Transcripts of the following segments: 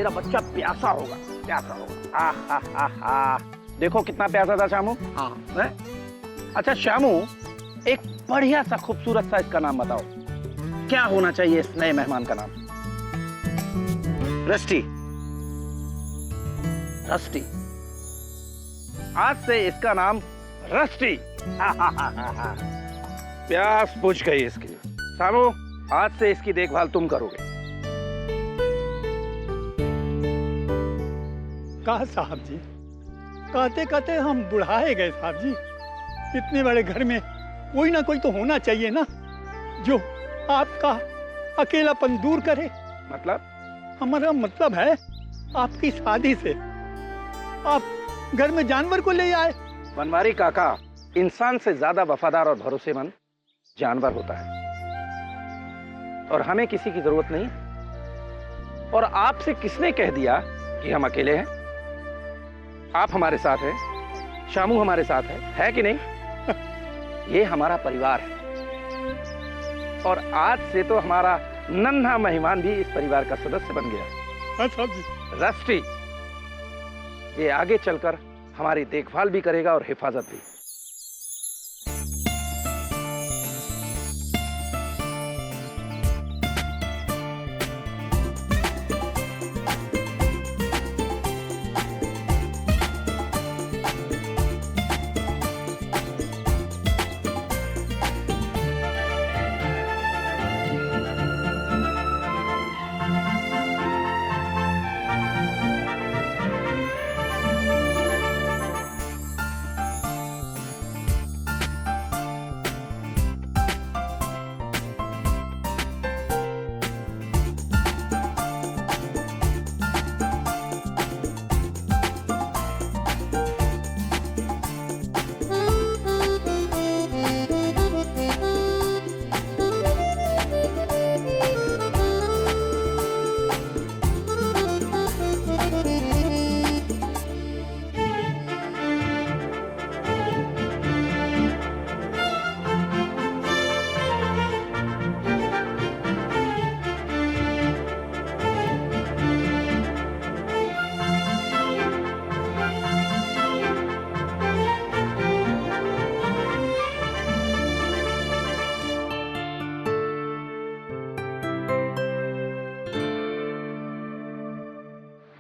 मेरा बच्चा प्यासा होगा, प्यासा होगा। आहा, देखो कितना प्यासा था श्यामू। हाँ है? अच्छा श्यामू, एक बढ़िया सा खूबसूरत सा इसका नाम बताओ, क्या होना चाहिए इस नए मेहमान का नाम? रस्टी। रस्टी, आज से इसका नाम रस्टी। प्यास बुझ गई इसकी। श्यामू, आज से इसकी देखभाल तुम करोगे। कहा साहब जी, कहते कहते हम बुढ़ाए गए साहब जी। इतने बड़े घर में कोई ना कोई तो होना चाहिए ना, जो आपका अकेलापन दूर करे। मतलब? हमारा मतलब है आपकी शादी से आप घर में जानवर को ले आए। बनवारी काका, इंसान से ज्यादा वफादार और भरोसेमंद जानवर होता है, और हमें किसी की जरूरत नहीं। और आपसे किसने कह दिया कि हम अकेले हैं? आप हमारे साथ हैं, श्यामू हमारे साथ है कि नहीं? ये हमारा परिवार है, और आज से तो हमारा नन्हा मेहमान भी इस परिवार का सदस्य बन गया। रस्टी, ये आगे चलकर हमारी देखभाल भी करेगा और हिफाजत भी।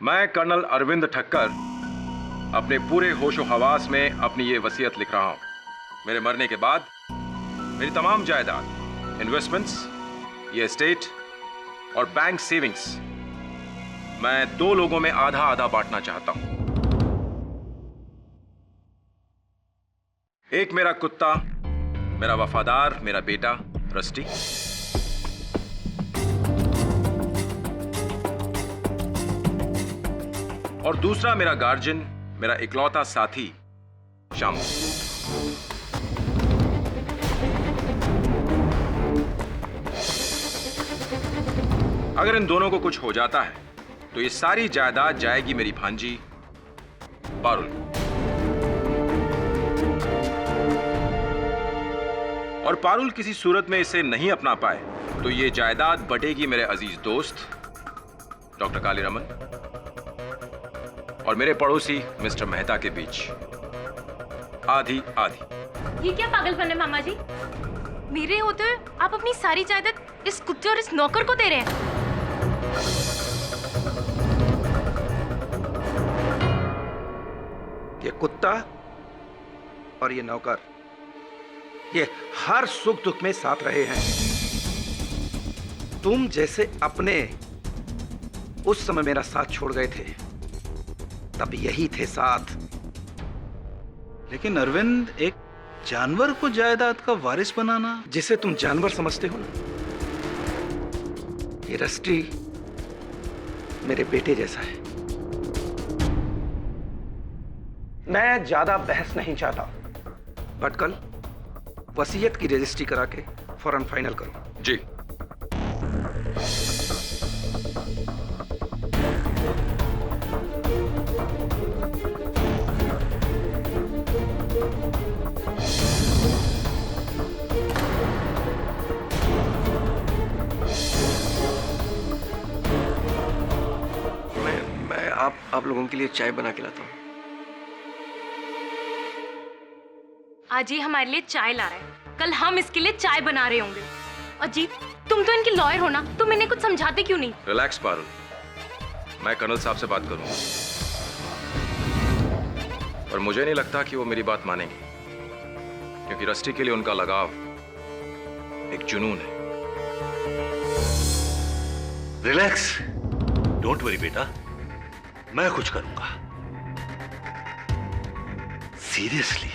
मैं कर्नल अरविंद ठक्कर अपने पूरे होशो हवास में अपनी ये वसीयत लिख रहा हूं। मेरे मरने के बाद मेरी तमाम जायदाद, इन्वेस्टमेंट्स, ये एस्टेट और बैंक सेविंग्स मैं 2 लोगों में आधा आधा बांटना चाहता हूं। एक मेरा कुत्ता, मेरा वफादार, मेरा बेटा रस्टी, और दूसरा मेरा गार्जियन, मेरा इकलौता साथी श्यामू। अगर इन दोनों को कुछ हो जाता है तो ये सारी जायदाद जाएगी मेरी भांजी पारुल। और पारुल किसी सूरत में इसे नहीं अपना पाए तो ये जायदाद बटेगी मेरे अजीज दोस्त डॉक्टर कालीरमन और मेरे पड़ोसी मिस्टर मेहता के बीच, आधी आधी। ये क्या पागलपन है मामा जी? मेरे होते हुए आप अपनी सारी जायदाद इस कुत्ते और इस नौकर को दे रहे हैं। ये कुत्ता और ये नौकर, ये हर सुख दुख में साथ रहे हैं। तुम जैसे अपने उस समय मेरा साथ छोड़ गए थे, तब यही थे साथ। लेकिन अरविंद, एक जानवर को जायदाद का वारिस बनाना। जिसे तुम जानवर समझते हो ना, ये रस्टी मेरे बेटे जैसा है। मैं ज्यादा बहस नहीं चाहता, बट कल वसीयत की रजिस्ट्री करा के फौरन फाइनल करो। जी। आप लोगों के लिए चाय बना के लाता हूँ। आज ये हमारे लिए चाय ला रहा है, कल हम इसके लिए चाय बना रहे होंगे। अजीब, तुम तो इनके लॉयर हो ना, तुम इन्हें कुछ समझाते क्यों नहीं? रिलैक्स पारुल, मैं कर्नल साहब से बात करूंगा, पर मुझे नहीं लगता कि वो मेरी बात मानेंगे, क्योंकि रस्टी के लिए उनका लगाव एक जुनून है। रिलैक्स, डोंट वरी बेटा, मैं कुछ करूंगा। सीरियसली,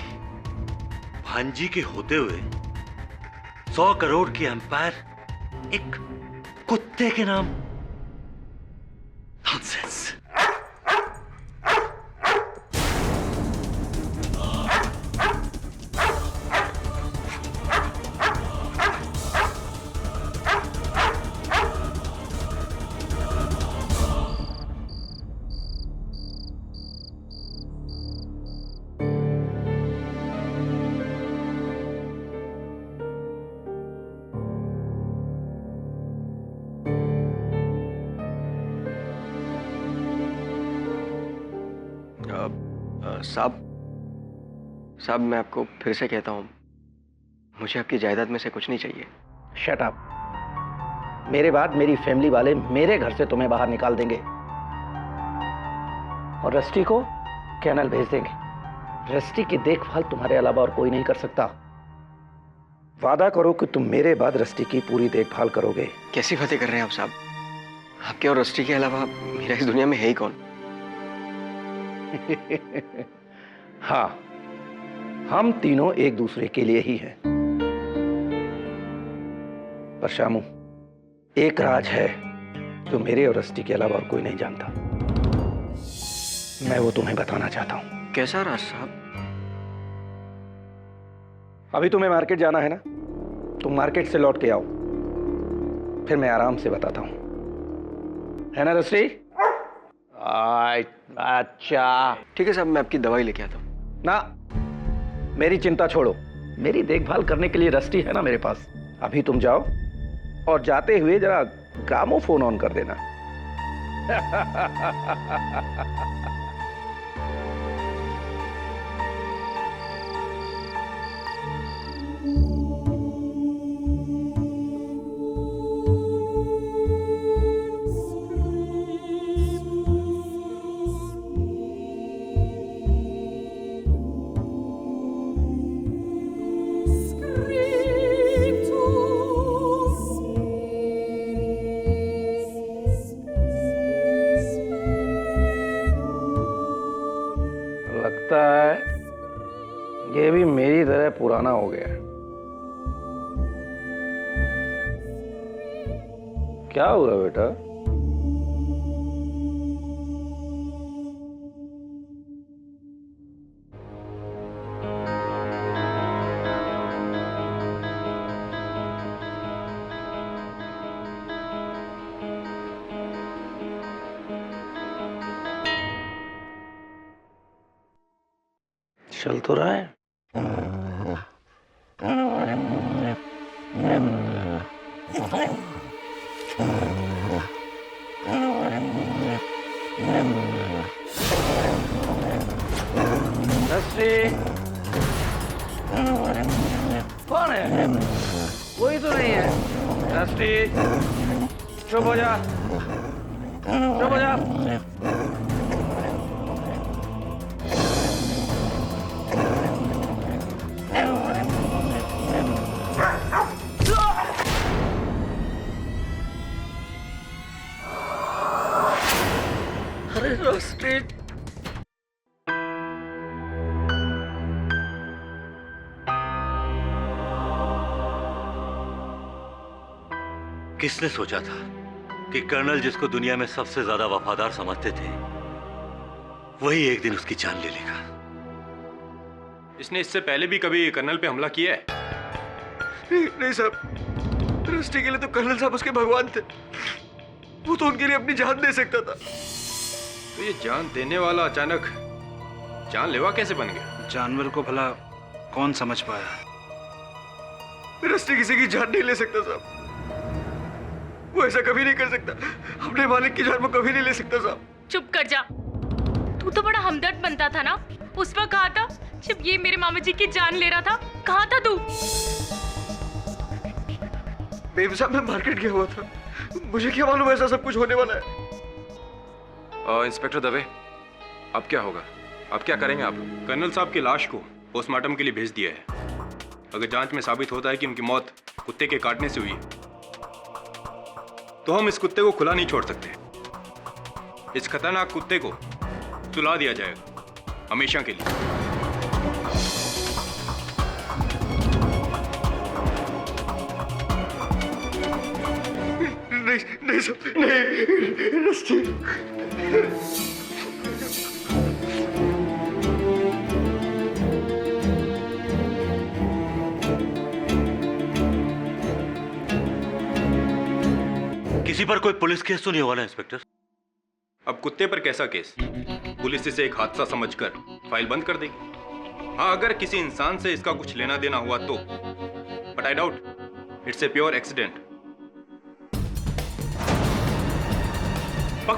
भांजी के होते हुए 100 करोड़ की एम्पायर एक कुत्ते के नाम? नॉनसेंस। साहब मैं आपको फिर से कहता हूँ, मुझे आपकी जायदाद में से कुछ नहीं चाहिए। Shut up. मेरे बाद मेरी फैमिली वाले मेरे घर से तुम्हें बाहर निकाल देंगे और रस्टी को कैनल भेज देंगे। रस्टी की देखभाल तुम्हारे अलावा और कोई नहीं कर सकता। वादा करो कि तुम मेरे बाद रस्टी की पूरी देखभाल करोगे। कैसी बातें कर रहे हैं आप साहब? आपके और रस्टी के अलावा मेरा इस दुनिया में है ही कौन? हाँ, हम तीनों एक दूसरे के लिए ही हैं। पर शामू, एक राज है जो मेरे और रस्टी के अलावा और कोई नहीं जानता। मैं वो तुम्हें बताना चाहता हूं। कैसा राज साहब? अभी तुम्हें मार्केट जाना है ना, तुम मार्केट से लौट के आओ, फिर मैं आराम से बताता हूं, है ना रस्टी? अच्छा ठीक है साहब, मैं आपकी दवाई लेके आता हूँ। ना, मेरी चिंता छोड़ो, मेरी देखभाल करने के लिए रस्टी है ना मेरे पास। अभी तुम जाओ और जाते हुए जरा ग्रामोफोन ऑन कर देना। लगता है ये भी मेरी तरह पुराना हो गया है। क्या हुआ बेटा? चल तो रहा है। रस्टी, कौन है? कोई तो नहीं है। रस्टी, चुप हो जा, चुप हो जा। अरे रस्टी, किसने सोचा था कि कर्नल, जिसको दुनिया में सबसे ज्यादा वफादार समझते थे, वही एक दिन उसकी जान ले लेगा। इसने इससे पहले भी कभी कर्नल पे हमला किया है? नहीं साहब, रस्टी के लिए तो कर्नल साहब उसके भगवान थे। वो तो उनके लिए अपनी जान दे सकता था। तो ये जान देने वाला अचानक जानलेवा कैसे बन गया? जानवर को भला कौन समझ पाया? रस्टी किसी की जान नहीं ले सकता साहब। वो ऐसा कभी नहीं कर सकता। अपने मालिक की जान वो कभी नहीं ले सकता साहब। चुप कर जा। तू तो बड़ा हमदर्द बनता था ना, उस वक्त कहा था जब ये मेरे मामा जी की जान ले रहा था। कहाँ था तू? बेबी साहब मैं मार्केट गया हुआ था, मुझे क्या मालूम ऐसा सब कुछ होने वाला है। इंस्पेक्टर दवे, अब क्या होगा? अब क्या करेंगे आप लोग? कर्नल साहब की लाश को पोस्टमार्टम के लिए भेज दिया है। अगर जांच में साबित होता है कि उनकी मौत कुत्ते के काटने से हुई तो हम इस कुत्ते को खुला नहीं छोड़ सकते। इस खतरनाक कुत्ते को सुला दिया जाएगा हमेशा के लिए। नहीं नहीं साहब, नहीं रस्टी। किसी पर कोई पुलिस केस तो नहीं हुआ ना इंस्पेक्टर? अब कुत्ते पर कैसा केस? पुलिस इसे एक हादसा समझकर फाइल बंद कर देगी। हाँ, अगर किसी इंसान से इसका कुछ लेना देना हुआ तो, but I doubt it's a pure accident.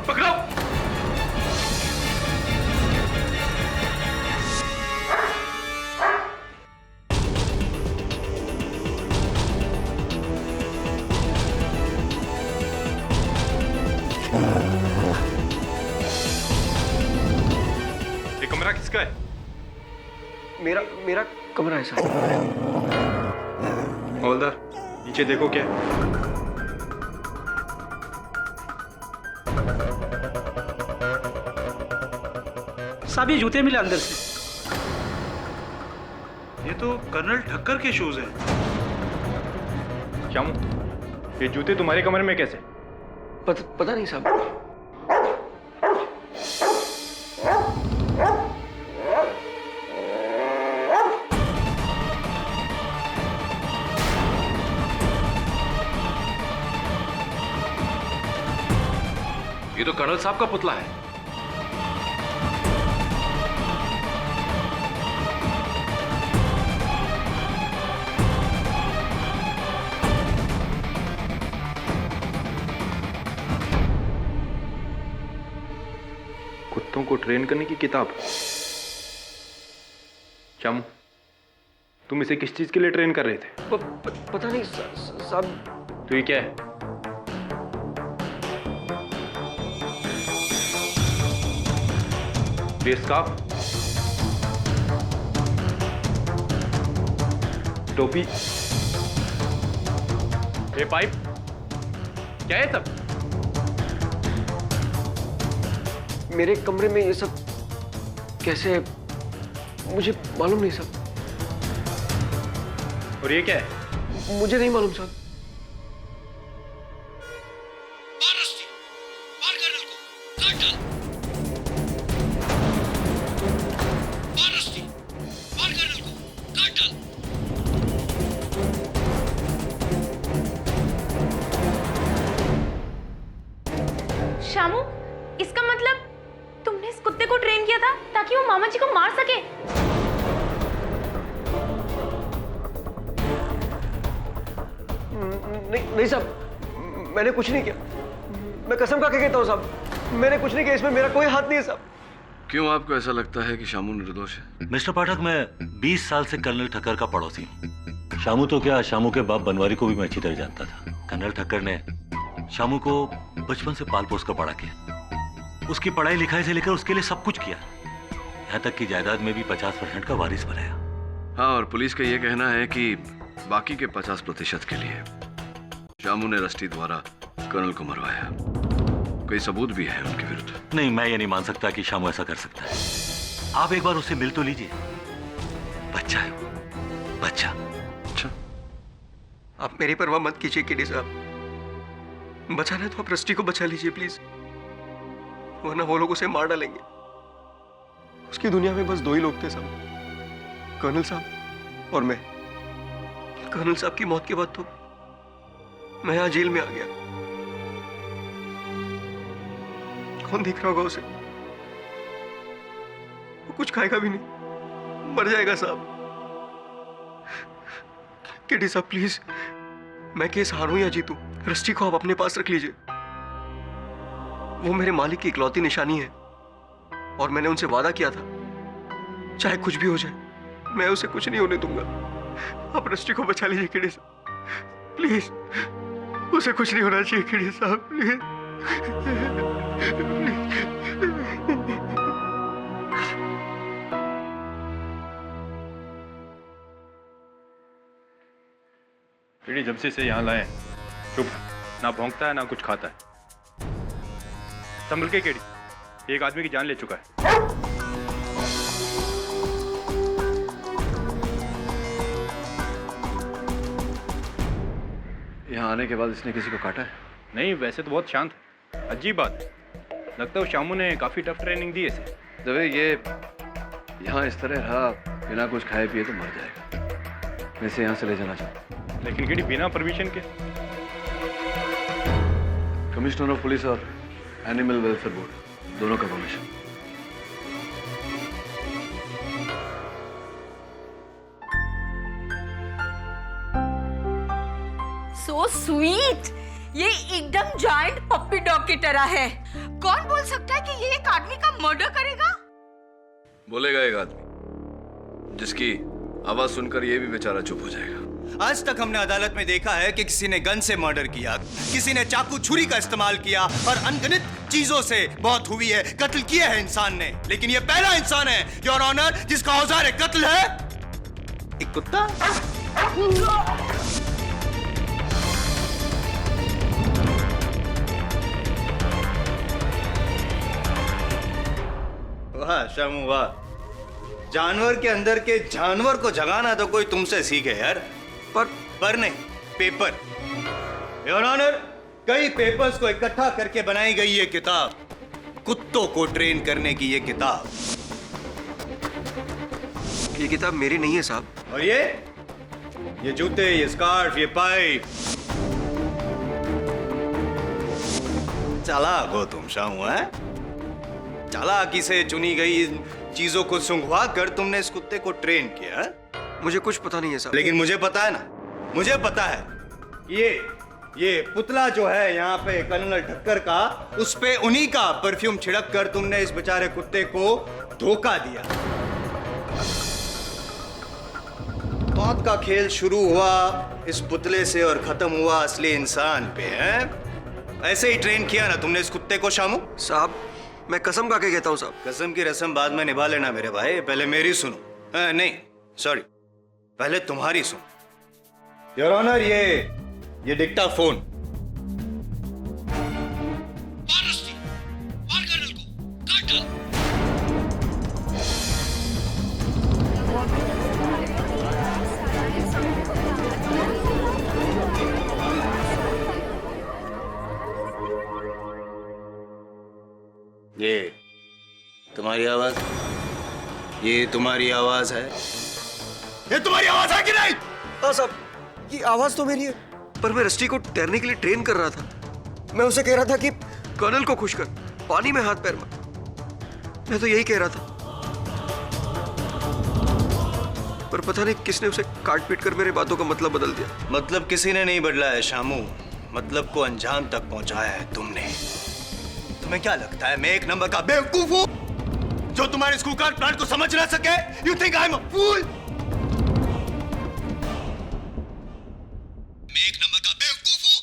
पकड़ो। ये कमरा किसका है? मेरा कमरा है साहब। हवलदार, नीचे देखो क्या है। साहब ये जूते मिले अंदर से। ये तो कर्नल ठक्कर के शूज हैं। श्यामू, ये जूते तुम्हारे कमरे में कैसे? पता नहीं साहब। ये तो कर्नल साहब का पुतला है। कुत्तों को ट्रेन करने की किताब। श्यामू, तुम इसे किस चीज के लिए ट्रेन कर रहे थे? पता नहीं साहब। तो ये क्या है? ये स्कार्फ, टोपी, ये पाइप, क्या है सब? मेरे कमरे में ये सब कैसे है मुझे मालूम नहीं साहब। और ये क्या है? मुझे नहीं मालूम साहब। शामू, इसका मतलब तुमने इस कुत्ते को ट्रेन किया था ताकि वो मामा जी को मार सके? नहीं साहब, मैंने कुछ नहीं किया। मैं कसम खा के कहता हूँ साहब, मैंने कुछ नहीं किया। इसमें मेरा कोई हाथ नहीं है साहब। क्यों आपको ऐसा लगता है कि शामू निर्दोष है? मिस्टर पाठक, मैं 20 साल से कर्नल ठक्कर का पड़ोसी हूँ। शामू तो क्या, शामू के बाप बनवारी को भी मैं अच्छी तरह जानता था। कर्नल ठक्कर ने शामू को बचपन से पाल पोस कर बड़ा किया। उसकी पढ़ाई लिखाई से लेकर उसके लिए सब कुछ किया, यहाँ तक कि जायदाद में भी 50% का वारिस बनाया। हाँ, और पुलिस का यह कहना है कि बाकी के 50% के लिए शामू ने रस्टी द्वारा कर्नल को मरवाया। कोई सबूत भी है उनके विरुद्ध? नहीं, मैं ये नहीं मान सकता कि शामू ऐसा कर सकता है। आप एक बार उससे मिल तो लीजिए। बच्चा है वो, बच्चा। अच्छा, आप मेरी परवाह मत कीजिए केडी साहब। बचाना है तो आप रस्टी को बचा लीजिए प्लीज, वरना वो लोग उसे मार डालेंगे। उसकी दुनिया में बस दो ही लोग थे साहब, कर्नल साहब और मैं। कर्नल साहब की मौत के बाद तो मैं यहाँ जेल में आ गया। कौन देख रहा होगा उसे? वो कुछ खाएगा भी नहीं, मर जाएगा साहब। केडी साहब प्लीज, मैं केस हारूं या जीतूं, रस्टी को आप अपने पास रख लीजिए। वो मेरे मालिक की इकलौती निशानी है और मैंने उनसे वादा किया था चाहे कुछ भी हो जाए मैं उसे कुछ नहीं होने दूंगा। आप रस्टी को बचा लीजिए केडी साहब प्लीज, उसे कुछ नहीं होना चाहिए केडी साहब प्लीज। केडी जब से इसे यहाँ लाए चुप, ना भौंकता है ना कुछ खाता है। संभल के केडी, एक आदमी की जान ले चुका है। यहाँ आने के बाद इसने किसी को काटा है? नहीं, वैसे तो बहुत शांत है। अजीब बात है, लगता है शामू ने काफी टफ ट्रेनिंग दी है इसे। दवे ये यहाँ इस तरह रहा बिना कुछ खाए पिए तो मर जाएगा। मैं इसे यहाँ से ले जाना चाहता हूँ। लेकिन केडी बिना परमिशन के? कमिश्नर ऑफ पुलिस और एनिमल वेलफेयर बोर्ड दोनों का परमिशन। सो स्वीट, ये एकदम जायंट पप्पी डॉग की तरह है। कौन बोल सकता है कि ये एक आदमी का मर्डर करेगा? बोलेगा एक आदमी जिसकी आवाज सुनकर ये भी बेचारा चुप हो जाएगा। आज तक हमने अदालत में देखा है कि किसी ने गन से मर्डर किया, किसी ने चाकू छुरी का इस्तेमाल किया और अनगिनत चीजों से मौत हुई है, कत्ल किया है इंसान ने। लेकिन ये पहला इंसान है योर ऑनर जिसका औजार कत्ल है एक कुत्ता। वाह शामू वाह, जानवर के अंदर के जानवर को जगाना तो कोई तुमसे सीखे यार। पर नहीं, पेपर। योर ऑनर, कई पेपर्स को इकट्ठा करके बनाई गई ये किताब, कुत्तों को ट्रेन करने की ये किताब। ये किताब मेरी नहीं है साहब। और ये जूते, ये स्कार्फ, ये पाइप। चालाक हो तुम शामू, है? चालाकी से चुनी गई चीजों को सुंघवा कर तुमने इस कुत्ते को ट्रेन किया है? मुझे कुछ पता नहीं है साहब। लेकिन मुझे पता है ना, मुझे पता है ये पुतला जो है यहाँ पे कर्नल ठक्कर का, उस पे उन्हीं का परफ्यूम छिड़क कर तुमने इस बेचारे कुत्ते को धोखा दिया। मौत का खेल शुरू हुआ इस पुतले से और खत्म हुआ असली इंसान पे, है? ऐसे ही ट्रेन किया ना तुमने इस कुत्ते को शामू? साहब मैं कसम खा के कहता हूँ साहब। कसम की रस्म बाद में निभा लेना मेरे भाई, पहले मेरी सुनो। नहीं सॉरी, पहले तुम्हारी सुनो। योर ऑनर, ये डिक्टाफोन। ये तुम्हारी आवाज, ये तुम्हारी आवाज है? ये तुम्हारी आवाज है कि नहीं? हाँ साहब, ये आवाज तो मेरी है, पर मैं रस्टी को तैरने के लिए ट्रेन कर रहा था। मैं उसे कह रहा था कि कर्नल को खुश कर, पानी में हाथ पैर मार। मैं तो यही कह रहा था, पर पता नहीं किसने उसे काट पीट कर मेरी बातों का मतलब बदल दिया। मतलब किसी ने नहीं बदला है शामू, मतलब को अंजाम तक पहुंचाया है तुमने। तुम्हें क्या लगता है मैं एक नंबर का बेवकूफ हूं जो तुम्हारे स्कूल का प्लान को समझ ना सके? You think I am a fool? मैं एक नंबर का बेवकूफ हूं?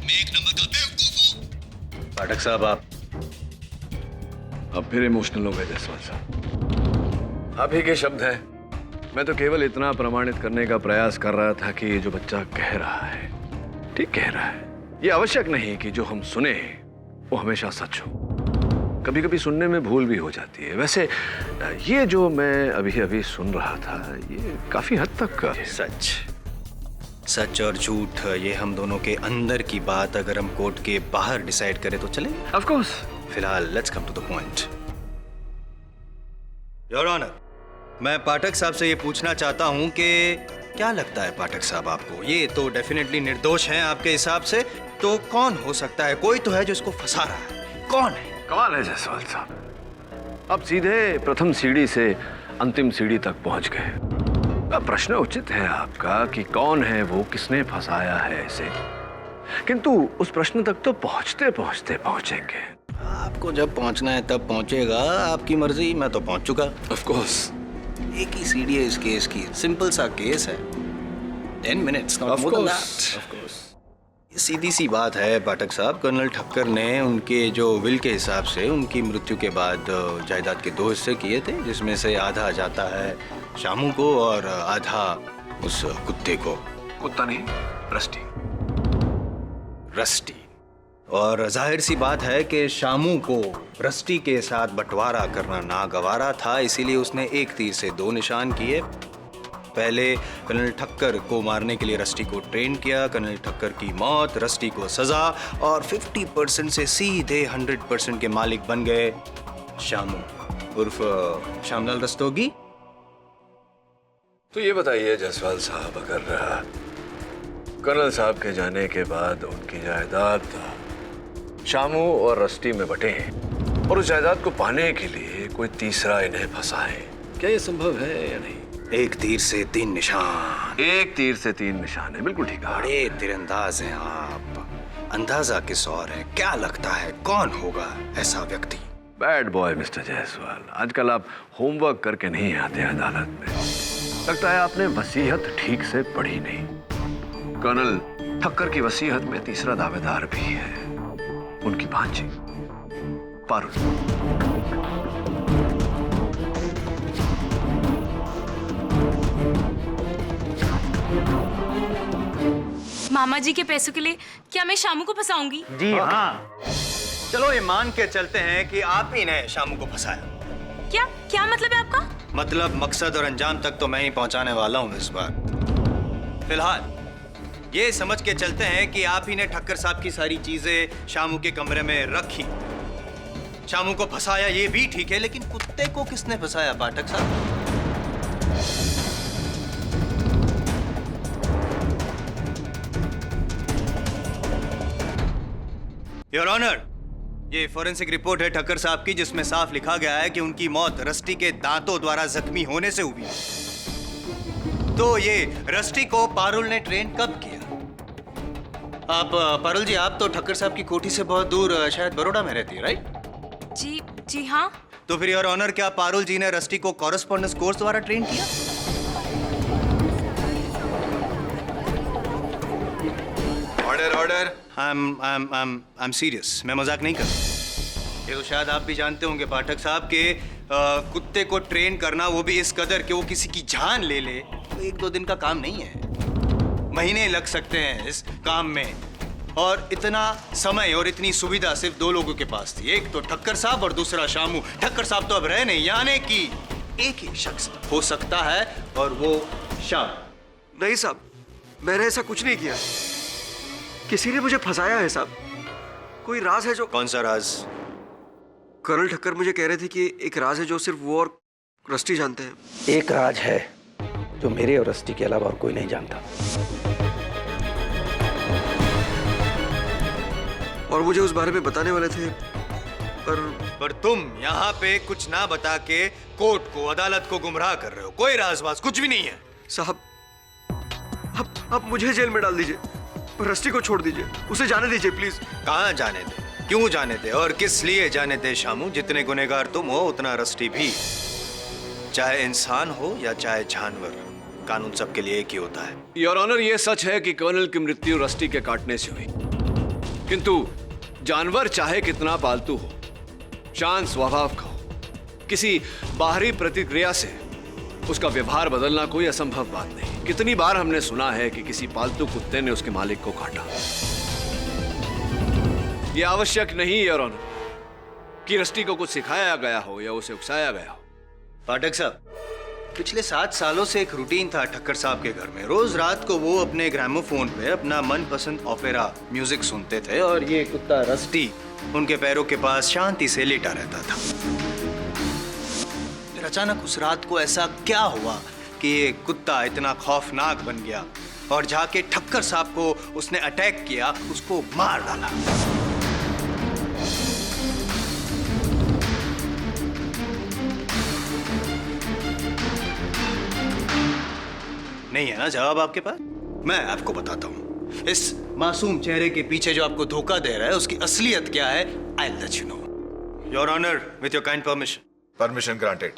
मैं एक नंबर का बेवकूफ हूं? पाठक साहब, अब फिर इमोशनल हो गए जसवाल साहब। आप ही के शब्द हैं। मैं तो केवल इतना प्रमाणित करने का प्रयास कर रहा था कि ये जो बच्चा कह रहा है ठीक कह रहा है। ये आवश्यक नहीं कि जो हम सुने वो हमेशा सच हो, कभी कभी सुनने में भूल भी हो जाती है। वैसे ये जो मैं अभी अभी सुन रहा था ये काफी हद तक सच सच और झूठ ये हम दोनों के अंदर की बात अगर हम कोर्ट के बाहर डिसाइड करें तो चले? Of course. फिलहाल let's come to the point. Your honour, मैं पाठक साहब से ये पूछना चाहता हूं कि क्या लगता है पाठक साहब आपको, ये तो डेफिनेटली निर्दोष हैं आपके हिसाब से, तो कौन हो सकता है? कोई तो है जो इसको फंसा रहा है, कौन है? कमाल है जायसवाल साहब, अब सीधे प्रथम सीढ़ी से अंतिम सीढ़ी तक पहुंच गए। अब प्रश्न उचित है आपका कि कौन है वो, किसने फंसाया है इसे। किंतु उस प्रश्न तक तो पहुंचते पहुंचते पहुंचेंगे। आपको जब पहुंचना है तब पहुंचेगा, आपकी मर्जी। मैं तो पहुंच चुका। Of course. एक ही सीढ़ी है इस केस की, सिंपल सा केस है, 10 minutes, not more than that. Of course. सीधी सी बात है पाठक साहब, कर्नल ठक्कर ने उनके जो विल के हिसाब से उनकी मृत्यु के बाद जायदाद के 2 हिस्से किए थे, जिसमें से आधा जाता है शामू को और आधा उस कुत्ते को। कुत्ता नहीं, रस्टी। रस्टी। और जाहिर सी बात है कि शामू को रस्टी के साथ बंटवारा करना नागवारा था, इसीलिए उसने एक तीर से 2 निशान किए। पहले कर्नल ठक्कर को मारने के लिए रस्टी को ट्रेन किया, कर्नल ठक्कर की मौत, रस्टी को सजा, और 50% से सीधे 100% के मालिक बन गए शामू उर्फ श्यामलाल रस्तोगी। तो ये बताइए जायसवाल साहब, अगर कर्नल साहब के जाने के बाद उनकी जायदाद शामू और रस्टी में बटे और उस जायदाद को पाने के लिए कोई तीसरा इन्हें फंसाए, क्या ये संभव है या नहीं? एक तीर से 3 निशान। एक तीर से 3 निशान है, बिल्कुल ठीक है। बड़े तीरंदाज हैं आप। अंदाजा किस और है, क्या लगता है कौन होगा ऐसा व्यक्ति? बैड बॉय मिस्टर जायसवाल, आजकल आप होमवर्क करके नहीं आते अदालत में। लगता है आपने वसीयत ठीक से पढ़ी नहीं। कर्नल ठक्कर की वसीयत में तीसरा दावेदार भी है, उनकी भांजी पारुल। मामा जी के पैसों के लिए क्या मैं शामू को फंसाऊंगी? जी हाँ। चलो ये मान के चलते हैं कि आप ही ने शामू को फंसाया। क्या क्या मतलब है आपका? मतलब मकसद और अंजाम तक तो मैं ही पहुंचाने वाला हूं इस बार। फिलहाल ये समझ के चलते हैं कि आप ही ने ठक्कर साहब की सारी चीजें शामू के कमरे में रखी, शामू को फंसाया, ये भी ठीक है, लेकिन कुत्ते को किसने फंसाया पाठक साहब? योर ऑनर, ये फॉरेंसिक रिपोर्ट है ठक्कर साहब की, जिसमें साफ लिखा गया है कि उनकी मौत रस्टी के दांतों द्वारा जख्मी होने से हुई। तो ये रस्टी को पारुल ने ट्रेन कब किया? आप पारुल जी, आप तो ठक्कर साहब की कोठी से बहुत दूर शायद बड़ौदा में रहती है, राइट? जी हाँ। तो फिर योर ऑनर, क्या पारुल जी ने रस्टी को कॉरेस्पॉन्डेंस कोर्स द्वारा ट्रेन किया? Order order. I am serious, मैं मजाक नहीं कर रहा। ये तो शायद आप भी जानते होंगे पाठक साहब के कुत्ते को ट्रेन करना, वो भी इस कदर कि वो किसी की जान ले ले, तो 1-2 दिन का काम नहीं है। महीने लग सकते हैं इस काम में, और इतना समय और इतनी सुविधा सिर्फ 2 लोगों के पास थी, एक तो ठक्कर साहब और दूसरा शामू। ठक्कर साहब तो अब रहे नहीं, यानी कि एक ही शख्स हो सकता है, और वो शाम। नहीं साहब, मैंने ऐसा कुछ नहीं किया, किसी ने मुझे फंसाया है साहब। कोई राज है जो... कौन सा राज? कर्नल ठक्कर मुझे कह रहे थे कि एक राज है जो सिर्फ वो और रस्टी जानते हैं। एक राज है जो मेरे और रस्टी के अलावा और कोई नहीं जानता, और मुझे उस बारे में बताने वाले थे, पर तुम यहाँ पे कुछ ना बता के कोर्ट को, अदालत को गुमराह कर रहे हो। कोई राजबाज कुछ भी नहीं है साहब। आप मुझे जेल में डाल दीजिए, पर रस्टी को छोड़ दीजिए, उसे जाने दीजिए प्लीज। कहाँ जाने दे, क्यों जाने दे, और किस लिए जाने दे शामू? जितने गुनहगार तुम हो उतना रस्टी भी, चाहे इंसान हो या चाहे जानवर, कानून सबके लिए एक ही होता है। योर ऑनर, ये सच है कि कर्नल की मृत्यु रस्टी के काटने से हुई, किंतु जानवर चाहे कितना पालतू हो, शांत स्वभाव का हो, किसी बाहरी प्रतिक्रिया से उसका व्यवहार बदलना कोई असंभव बात नहीं। कितनी बार हमने सुना है कि किसी पालतू कुत्ते ने उसके मालिक को काटा। यह आवश्यक नहीं योर ऑनर कि रस्टी को कुछ सिखाया गया हो या उसे उकसाया गया हो। पाठक साहब, पिछले 7 सालों से एक रूटीन था ठक्कर साहब के घर में। रोज रात को वो अपने ग्रामोफोन पे अपना मनपसंद ओपेरा म्यूजिक सुनते थे, और ये कुत्ता रस्टी उनके पैरों के पास शांति से लेटा रहता था। फिर अचानक उस रात को ऐसा क्या हुआ कि ये कुत्ता इतना खौफनाक बन गया, और जाके ठक्कर साहब को उसने अटैक किया, उसको मार डाला। नहीं है ना जवाब आपके पास? मैं आपको बताता हूं। इस मासूम चेहरे के पीछे जो आपको धोखा दे रहा है उसकी असलियत क्या है, I will let you know. Your honour, with your kind permission. Permission granted.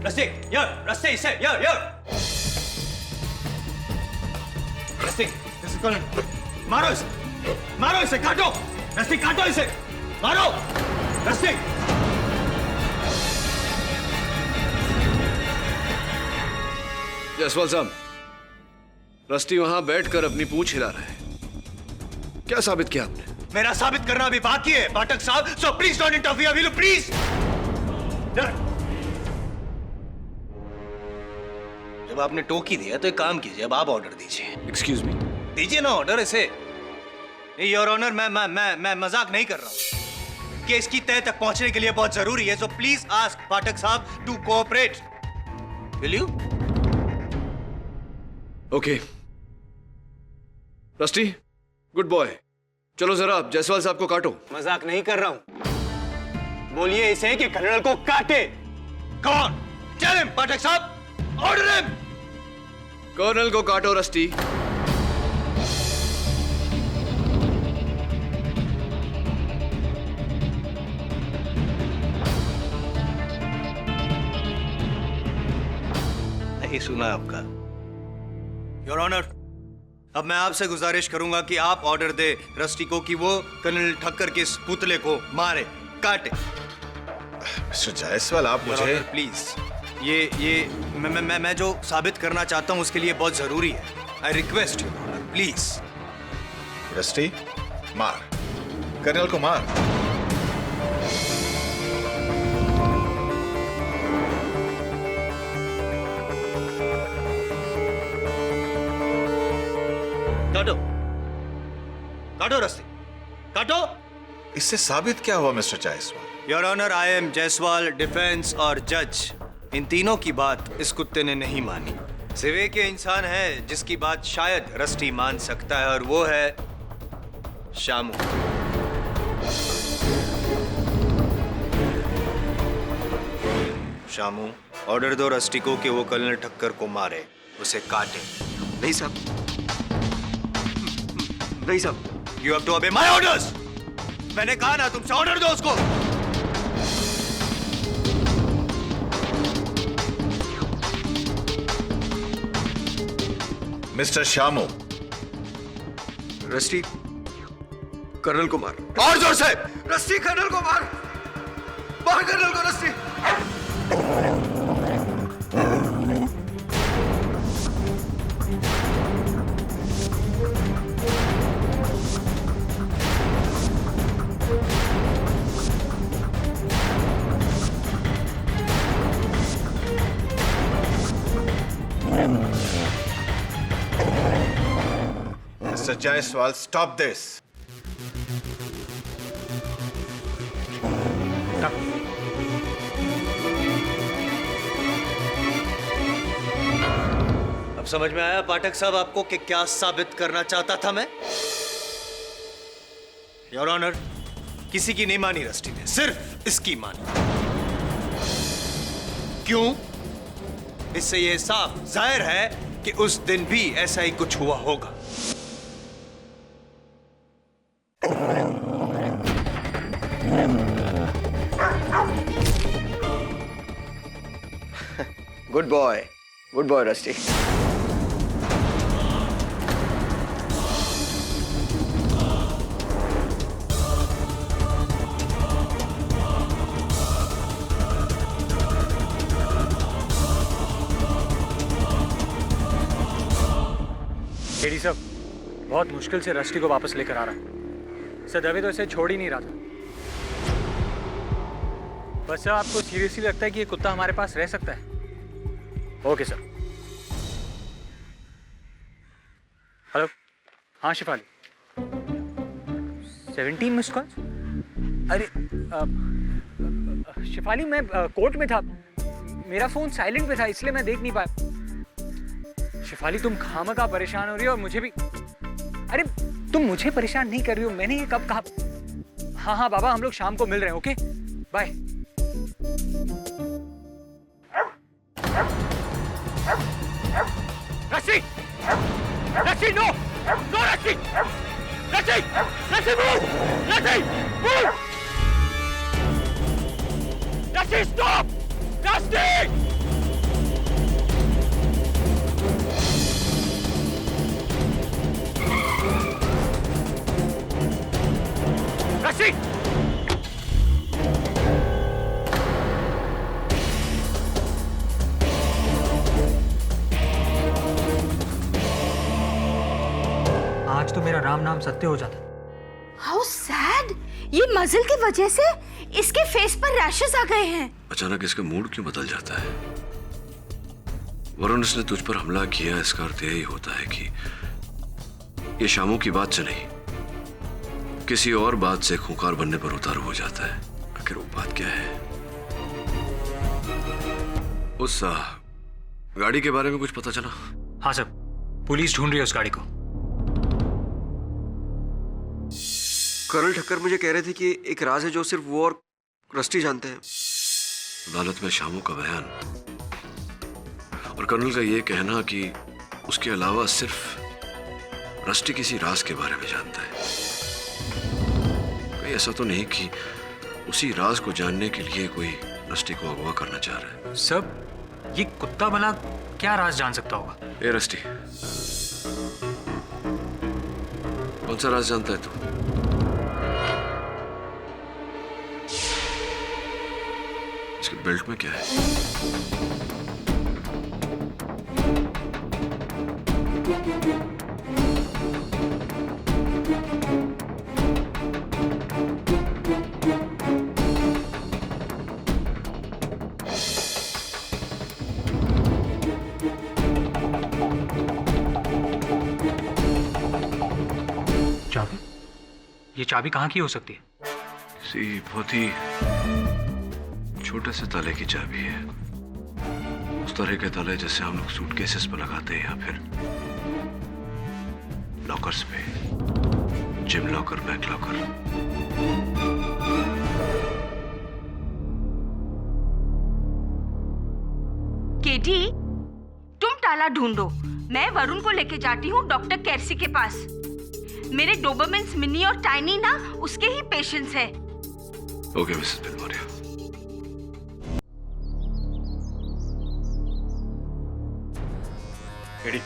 रस्सी, रस्सी, रस्सी, दिस इज कर्नल। मारो इसे, काटो, रस्सी काटो इसे, मारो, रस्सी। जायसवाल साहब, रस्टी वहां बैठकर अपनी पूंछ हिला रहा है। क्या साबित किया आपने? मेरा साबित करना अभी बाकी है पाठक साहब, so please don't interfere, will you please? जब आपने टोकी दिया तो एक काम कीजिए, अब आप ऑर्डर दीजिए। एक्सक्यूज मी, दीजिए ना ऑर्डर इसे। योर ऑनर, मैं मजाक नहीं कर रहा हूं। केस की तह तक पहुंचने के लिए बहुत जरूरी है, सो प्लीज आस्क पाठक साहब to cooperate, will you? Okay. Rusty, good boy, चलो जरा आप जायसवाल साहब को काटो। मजाक नहीं कर रहा हूं, बोलिए इसे कि कर्नल को काटे। कौन? टेल हिम पाठक साहब, ऑर्डर हिम। कर्नल को काटो रस्टी। नहीं सुना आपका। योर ऑनर, अब मैं आपसे गुजारिश करूंगा कि आप ऑर्डर दे रस्टी को कि वो कर्नल ठक्कर के इस पुतले को मारे, काटे। मिस्टर जायसवाल, आप मुझे प्लीज, ये मैं जो साबित करना चाहता हूं उसके लिए बहुत जरूरी है। I request you please. Rusty, मार, कर्नल को मार। काटो, काटो रस्टी, काटो। इससे साबित क्या हुआ mister Jaiswal? Your honour, I am Jaiswal, defence और जज। इन तीनों की बात इस कुत्ते ने नहीं मानी। सिवे के इंसान है जिसकी बात शायद रस्टी मान सकता है, और वो है शामू। शामू, ऑर्डर दो रस्टी को कि वो कर्नल ठक्कर को मारे, उसे काटे। नहीं साहब, नहीं साहब। You have to obey my orders. मैंने कहा ना, तुमसे ऑर्डर दो उसको। मिस्टर शामू, रस्टी कर्नल को मार। और जोर से। रस्टी कर्नल को मार, मार कर्नल को rusty. Mister Jaiswal, stop this. अब समझ में आया पाठक साहब आपको कि क्या साबित करना चाहता था मैं? योर ऑनर, किसी की नहीं मानी रस्टी ने, सिर्फ इसकी मानी। क्यों? इससे यह साफ जाहिर है कि उस दिन भी ऐसा ही कुछ हुआ होगा। Good boy rusty. एडी साहब बहुत मुश्किल से रस्टी को वापस लेकर आ रहा है। सर दवे तो इसे छोड़ ही नहीं रहा था। बस सर, आपको सीरियसली लगता है कि ये कुत्ता हमारे पास रह सकता है? Okay sir. हेलो, हाँ शिफाली, 17 मिस्ड कॉल्स। अरे शिफाली, मैं कोर्ट में था, मेरा फोन साइलेंट पे था इसलिए मैं देख नहीं पाया। शिफाली तुम खामखा परेशान हो रही हो और मुझे भी। अरे तुम मुझे परेशान नहीं कर रही हो, मैंने ये कब कहा? हाँ हाँ बाबा, हम लोग शाम को मिल रहे हैं, ओके बाय। रस्सी रस्सी, नो नो रस्सी, रस्सी रस्सी, मूव रस्सी, मूव रस्सी, स्टॉप रस्सी। रस्सी आज तो मेरा राम नाम सत्य हो जाता। हाउ सैड, ये मजल की वजह से इसके फेस पर रैशेस आ गए हैं। अचानक इसका मूड क्यों बदल जाता है? वरुण, इसने तुझ पर हमला किया, इसका अर्थ यही होता है कि ये शामू की बात से नहीं, किसी और बात से खूंखार बनने पर उतारू हो जाता है। आखिर वो बात क्या है? उस गाड़ी के बारे में कुछ पता चला? हाँ सर, पुलिस ढूंढ रही है उस गाड़ी को। कर्नल ठक्कर मुझे कह रहे थे कि एक राज है जो सिर्फ वो और रस्टी जानते हैं। अदालत में शामू का बयान और कर्नल का ये कहना कि उसके अलावा सिर्फ रस्टी किसी राज के बारे में जानता है। कहीं ऐसा तो नहीं कि उसी राज को जानने के लिए कोई रस्टी को अगवा करना चाह रहा है? सब ये कुत्ता भला क्या राज जान सकता होगा? ए रस्टी, कौन सा राज जानता है तू? इसके बेल्ट में क्या है? चाबी? ये चाबी कहाँ की हो सकती है? किसी बहुत ही छोटे से ताले की चाबी है। उस तरह के ताले जैसे हम लोग सूटकेसेस पर लगाते हैं या फिर लॉकर्स पे, जिम लॉकर, बैक लॉकर। केटी, तुम ताला ढूंढो, मैं वरुण को लेके जाती हूँ डॉक्टर कैरसी के पास। मेरे डोबरमेंस मिनी और टाइनी ना उसके ही पेशेंट्स हैं। Okay Mrs Bilwaria. एडी,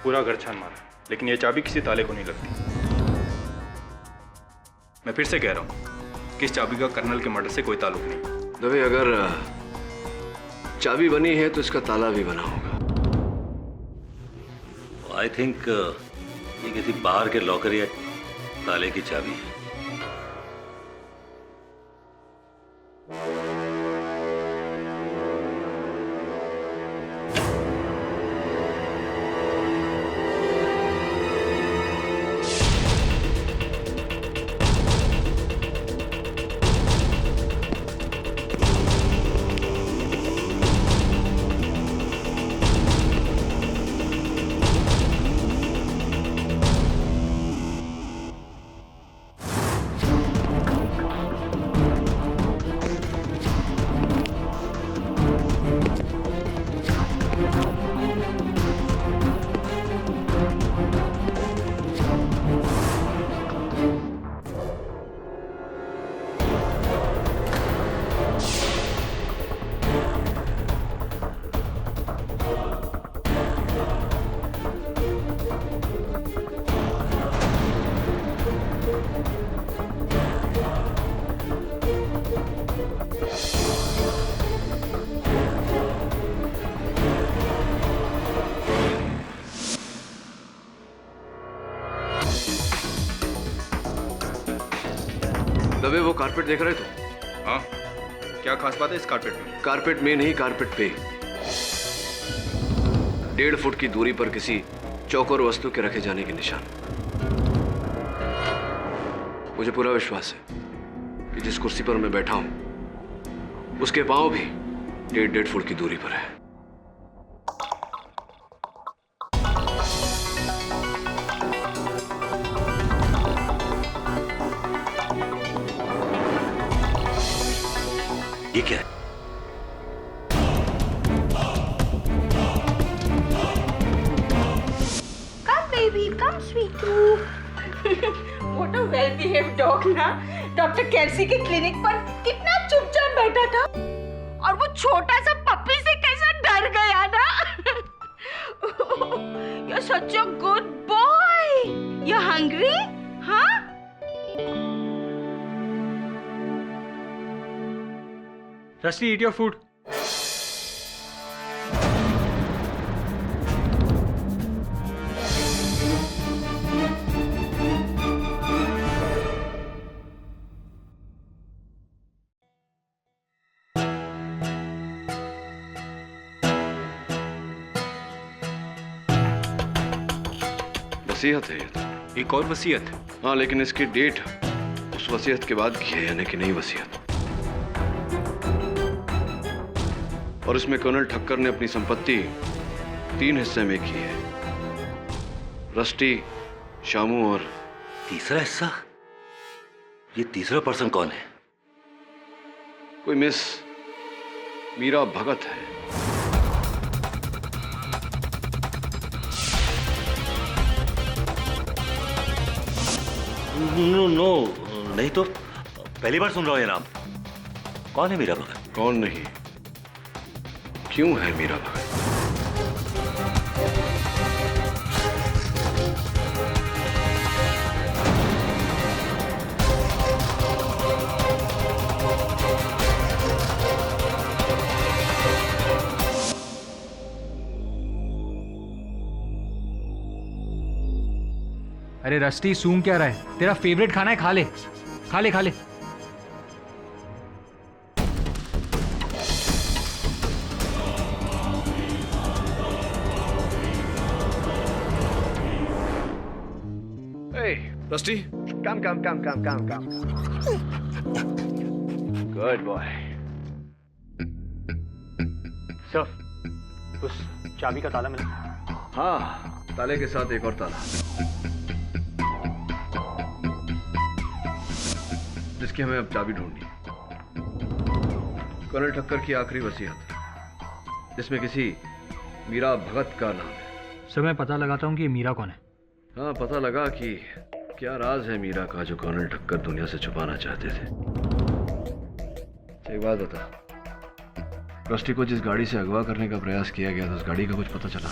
पूरा घर छान मारा, लेकिन ये चाबी किसी ताले को नहीं लगती। मैं फिर से कह रहा हूँ कि इस चाबी का कर्नल के मर्डर से कोई ताल्लुक नहीं। दबे, अगर चाबी बनी है तो इसका ताला भी बना होगा। आई थिंक ये किसी बाहर के लॉकर या ताले की चाबी है। दबे, वो कारपेट देख रहे तो? हाँ, क्या खास बात है इस कारपेट में? कारपेट में नहीं, कारपेट पे 1.5 फुट की दूरी पर किसी चौकोर वस्तु के रखे जाने के निशान। मुझे पूरा विश्वास है कि जिस कुर्सी पर मैं बैठा हूं उसके पांव भी 1.5 फुट की दूरी पर है। ये क्या है? Come baby, come sweetu. What a well-behaved dog ना। डॉक्टर कैल्सी के क्लिनिक पर कितना चुपचाप बैठा था और वो छोटा सा पप्पी से कैसा डर गया ना। You're such a good boy. You're hungry? हाँ? Rusty, eat your food. वसीयत है ये तो। एक और वसीयत? हाँ, लेकिन इसकी डेट उस वसीयत के बाद की है, यानी कि नई वसीयत। और इसमें कर्नल ठक्कर ने अपनी संपत्ति 3 हिस्से में की है। रस्टी, शामू और तीसरा हिस्सा? ये तीसरा पर्सन कौन है? कोई मिस मीरा भगत है। नो, नहीं तो पहली बार सुन रहा हूं ये नाम। कौन है मीरा भगत? कौन नहीं, क्यों है मीरा भगत? अरे रस्टी, सूंघ क्या रहा है? तेरा फेवरेट खाना है, खा ले खा ले खा ले। Hey, Rusty, come. Good boy. Sir, उस चाबी का ताला मिला? हाँ, ताले के साथ एक और ताला, जिसकी हमें अब चाबी ढूंढनी है। कर्नल ठक्कर की आखिरी वसीयत, जिसमें किसी मीरा भगत का नाम है। सर, मैं पता लगाता हूँ कि मीरा कौन है। हाँ, पता लगा कि क्या राज है मीरा का जो कर्नल ठक्कर दुनिया से छुपाना चाहते थे। एक बात बता, रस्टी को जिस गाड़ी से अगवा करने का प्रयास किया गया था, उस गाड़ी का कुछ पता चला?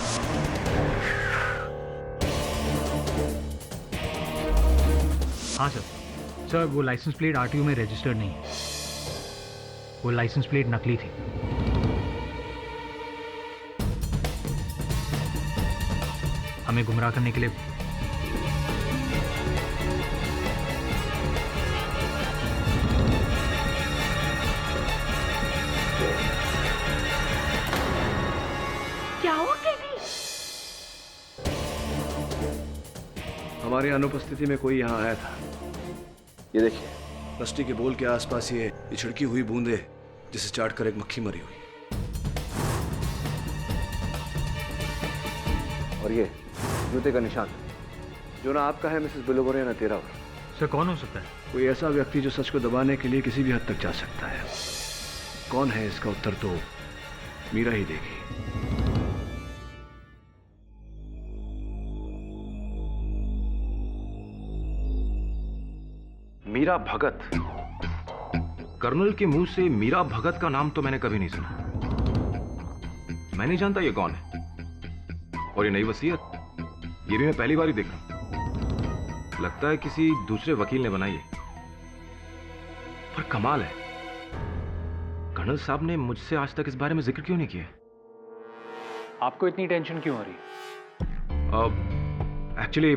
हाँ सर, वो लाइसेंस प्लेट आरटीओ में रजिस्टर्ड नहीं है। वो लाइसेंस प्लेट नकली थी। हमें गुमराह करने के लिए क्या हुआ केडी? हमारी अनुपस्थिति में कोई यहाँ आया था। ये देखिए, रस्टी के बोल के आसपास ये छिड़की हुई बूंदे, जिसे चाट कर एक मक्खी मरी हुई। और ये जूते का निशान, जो ना आपका है मिसेस बिलोवर, ना तेरा हो। सर, कौन हो सकता है? कोई ऐसा व्यक्ति जो सच को दबाने के लिए किसी भी हद तक जा सकता है। कौन है, इसका उत्तर तो मीरा ही देगी। मीरा भगत? कर्नल के मुंह से मीरा भगत का नाम तो मैंने कभी नहीं सुना। मैं नहीं जानता ये कौन है। और ये नई वसीयत, ये भी मैं पहली बार ही देख रहा हूं। लगता है किसी दूसरे वकील ने बनाई है। पर कमाल है, कर्नल साहब ने मुझसे आज तक इस बारे में जिक्र क्यों नहीं किया? आपको इतनी टेंशन क्यों हो रही है? एक्चुअली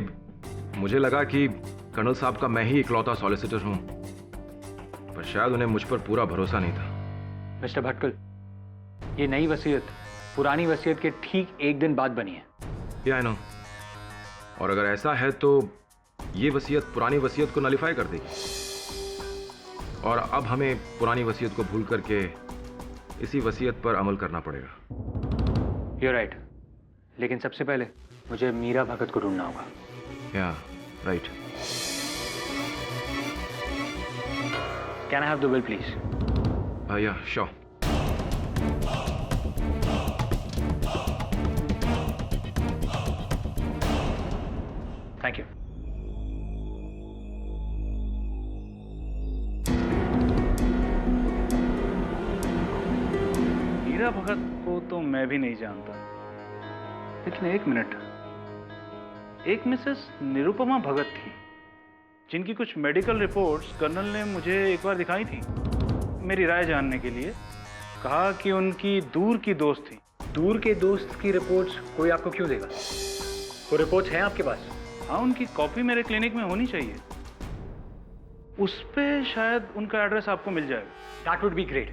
मुझे लगा कि कर्नल साहब का मैं ही इकलौता सॉलिसिटर हूं, पर शायद उन्हें मुझ पर पूरा भरोसा नहीं था। मिस्टर भटकल, ये नई वसीयत पुरानी वसीयत के ठीक 1 दिन बाद बनी है। या आई नो। और अगर ऐसा है तो ये वसीयत पुरानी वसीयत को नलिफाई कर देगी, और अब हमें पुरानी वसीयत को भूल करके इसी वसीयत पर अमल करना पड़ेगा। You're right, लेकिन सबसे पहले मुझे मीरा भगत को ढूंढना होगा। Yeah right. Can I have the will, please? Yeah sure. Thank you. Meera Bhagat को तो मैं भी नहीं जानता, लेकिन एक मिनट, एक मिसेस निरुपमा भगत थी जिनकी कुछ मेडिकल रिपोर्ट्स कर्नल ने मुझे एक बार दिखाई थी मेरी राय जानने के लिए। कहा कि उनकी दूर की दोस्त थी। दूर के दोस्त की रिपोर्ट्स कोई आपको क्यों देगा? वो रिपोर्ट्स हैं आपके पास? हाँ, उनकी कॉपी मेरे क्लिनिक में होनी चाहिए। उस पे शायद उनका एड्रेस आपको मिल जाएगा। That would be great.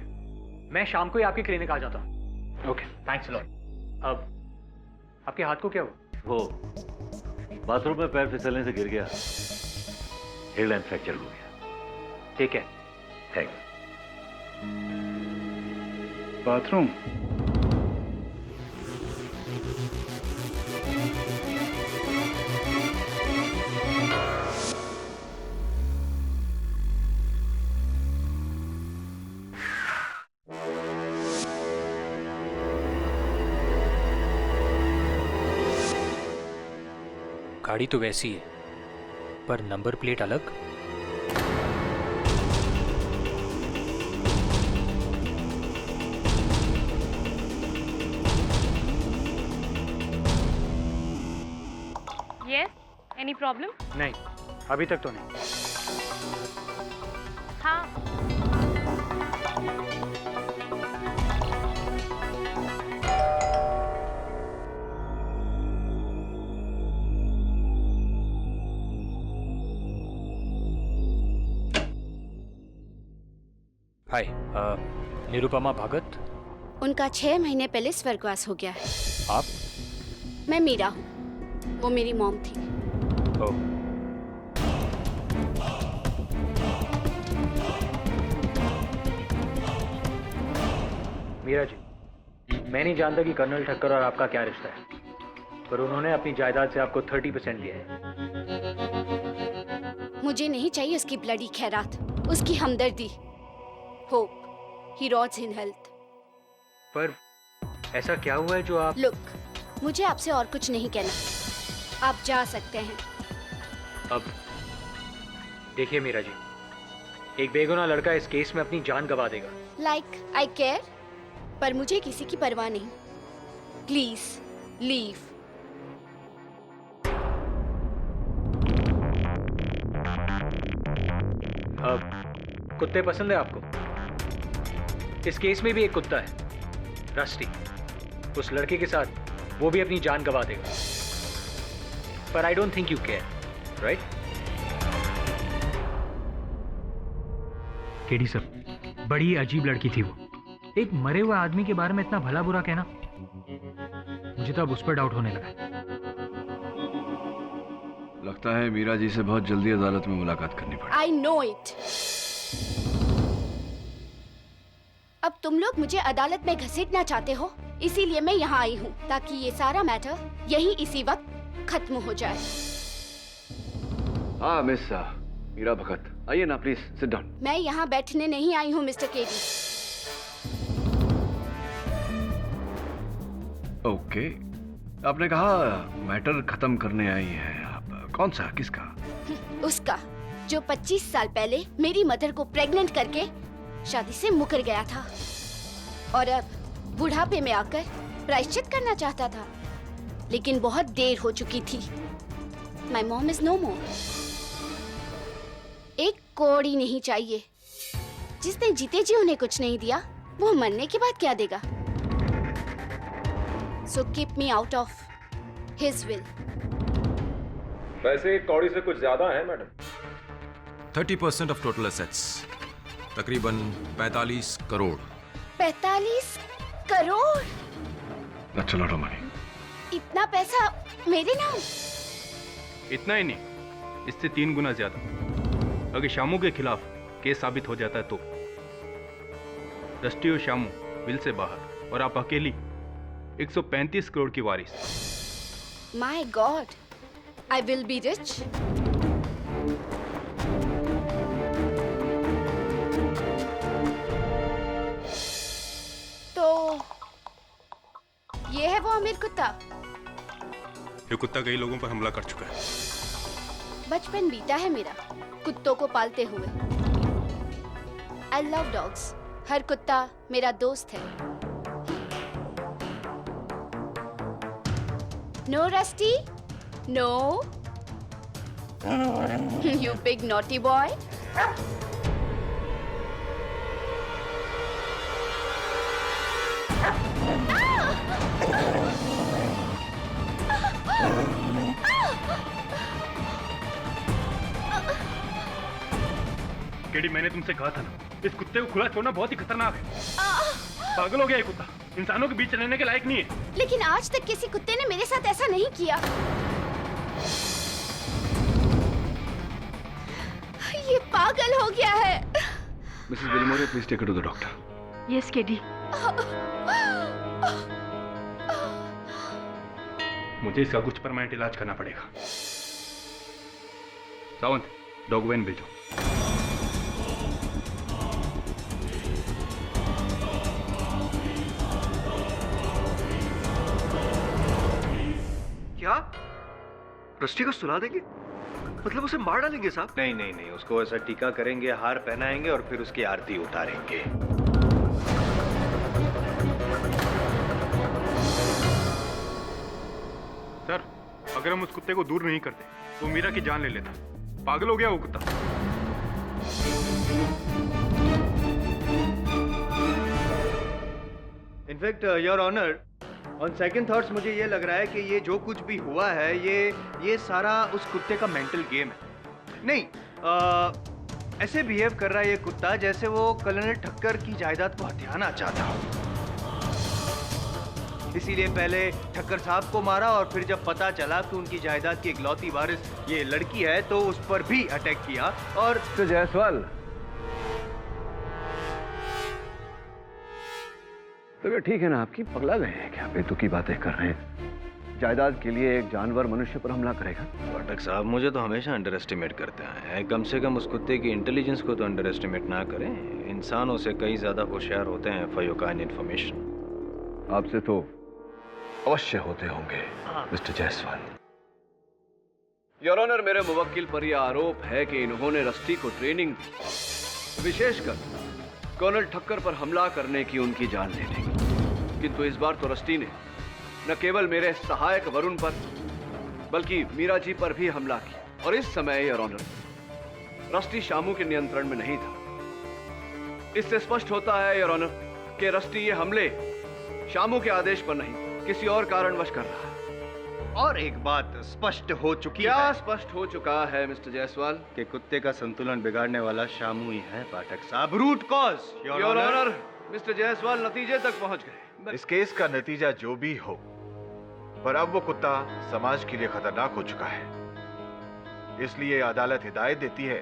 मैं शाम को ही आपके क्लिनिक आ जाता हूँ। Okay, thanks a lot. अब आपके हाथ को क्या हुआ? वो बाथरूम में पैर फिसलने से गिर गया, हेयरलाइन फ्रैक्चर हो गया। ठीक है, थैंक्स। बाथरूम? गाड़ी तो वैसी है, पर नंबर प्लेट अलग। Yes, any problem? नहीं, अभी तक तो नहीं। हाँ। हाय, निरुपमा भगत। उनका 6 महीने पहले स्वर्गवास हो गया है। आप? मैं मीरा हूँ, वो मेरी मॉम थी। ओह। मीरा जी, मैं नहीं जानता कि कर्नल ठक्कर और आपका क्या रिश्ता है, पर उन्होंने अपनी जायदाद से आपको 30% दिया है। मुझे नहीं चाहिए उसकी ब्लडी खैरात, उसकी हमदर्दी। Hope he rots in health. पर ऐसा क्या हुआ है जो आप... लुक, मुझे आपसे और कुछ नहीं कहना, आप जा सकते हैं। अब देखिए मीरा जी, एक बेगुनाह लड़का इस केस में अपनी जान गंवा देगा। लाइक आई केयर, पर मुझे किसी की परवाह नहीं। Please leave. अब कुत्ते पसंद है आपको? इस केस में भी एक कुत्ता है, रस्टी। उस लड़के के साथ वो भी अपनी जान गंवा देगा, पर I don't think you care, right? KD sir, बड़ी अजीब लड़की थी वो। एक मरे हुए आदमी के बारे में इतना भला बुरा कहना, मुझे तो अब उस पर डाउट होने लगा। लगता है मीरा जी से बहुत जल्दी अदालत में मुलाकात करनी पड़ेगी। I know it. अब तुम लोग मुझे अदालत में घसीटना चाहते हो, इसीलिए मैं यहाँ आई हूँ, ताकि ये सारा मैटर यही इसी वक्त खत्म हो जाए। हाँ मिस मीरा भगत, आइए ना प्लीज, सिट डाउन। मैं यहाँ बैठने नहीं आई हूँ मिस्टर केडी। ओके, आपने कहा मैटर खत्म करने आई हैं आप। कौन सा, किसका? उसका, जो 25 साल पहले मेरी मदर को प्रेग्नेंट करके शादी से मुकर गया था और अब बुढ़ापे में आकर प्रायश्चित करना चाहता था, लेकिन बहुत देर हो चुकी थी। माय मॉम इज नो मोर। एक कौड़ी नहीं चाहिए। जिसने जीते जी उन्हें कुछ नहीं दिया, वो मरने के बाद क्या देगा? So keep me out of his will. वैसे कौड़ी से कुछ ज्यादा है मैडम। 30% ऑफ टोटल एसेट्स, तकरीबन 45 crore. 45 crore? That's a lot of money. इतना पैसा मेरे नाम? इतना ही नहीं, इससे 3 गुना ज्यादा। अगर शामू के खिलाफ केस साबित हो जाता है तो रस्टी और शामू बिल से बाहर और आप अकेली 135 करोड़ की वारिस। My god, I will be rich. कुत्ता? ये कुत्ता कई लोगों पर हमला कर चुका है। बचपन बीता है मेरा कुत्तों को पालते हुए। I love dogs. हर कुत्ता मेरा दोस्त है। No Rusty, no. You big naughty boy. KD, मैंने तुमसे कहा था ना, इस कुत्ते को खुला छोड़ना बहुत ही खतरनाक है। पागल हो गया ये कुत्ता, इंसानों के बीच रहने के लायक नहीं है। लेकिन आज तक किसी कुत्ते ने मेरे साथ ऐसा नहीं किया। ये पागल हो गया है। Mrs Vilimore, please take it to the doctor. Yes KD. मुझे इसका कुछ परमानेंट इलाज करना पड़ेगा। सावंत, डॉग वैन भेजो। क्या रस्टी को सुला देंगे? मतलब उसे मार डालेंगे साहब? नहीं नहीं नहीं, उसको ऐसा टीका करेंगे, हार पहनाएंगे और फिर उसकी आरती उतारेंगे। सर, अगर हम उस कुत्ते को दूर नहीं करते तो मीरा की जान ले लेता। पागल हो गया वो कुत्ता। In fact your honour, on second thoughts मुझे ये लग रहा है कि ये जो कुछ भी हुआ है ये सारा उस कुत्ते का मेंटल गेम है। नहीं, ऐसे बिहेव कर रहा है ये कुत्ता जैसे वो कर्नल ठक्कर की जायदाद को हथियाना चाहता हो। इसीलिए पहले ठक्कर साहब को मारा और फिर जब पता चला कि उनकी जायदाद की इकलौती वारिस ये लड़की है तो उस पर भी अटैक किया। और तो जायसवाल, तो ठीक है ना आपकी? पगला गए हैं क्या? बेतुकी बातें कर रहे हैं। जायदाद के लिए एक जानवर मनुष्य पर हमला करेगा? पाठक साहब, मुझे तो हमेशा अंडर एस्टिमेट करते हैं। कम से कम उस कुत्ते की इंटेलिजेंस को तो अंडर एस्टिमेट ना करें। इंसानों से कई ज्यादा होशियार होते हैं फॉर योर काइंड इंफॉर्मेशन। आपसे तो अवश्य होते होंगे मिस्टर जायसवाल। योर ऑनर, मेरे मुवक्किल पर यह आरोप है कि इन्होंने रस्टी को ट्रेनिंग दी, विशेषकर कर्नल ठक्कर पर हमला करने की, उनकी जान लेने की। किंतु इस बार तो रस्टी ने न केवल मेरे सहायक वरुण पर बल्कि मीरा जी पर भी हमला किया। और इस समय योर ऑनर, रस्टी शामू के नियंत्रण में नहीं था। इससे स्पष्ट होता है योर ऑनर कि रस्टी ये हमले शामू के आदेश पर नहीं, किसी और कारणवश कर रहा है। और एक बात स्पष्ट हो चुकी क्या है। स्पष्ट हो चुका है मिस्टर जायसवाल? कि कुत्ते का संतुलन बिगाड़ने वाला शामू ही है पाठक साहब। Root cause your honour, mister Jaiswal नतीजे तक पहुंच गए। इस केस का नतीजा जो भी हो, पर अब वो कुत्ता समाज के लिए खतरनाक हो चुका है। इसलिए अदालत हिदायत देती है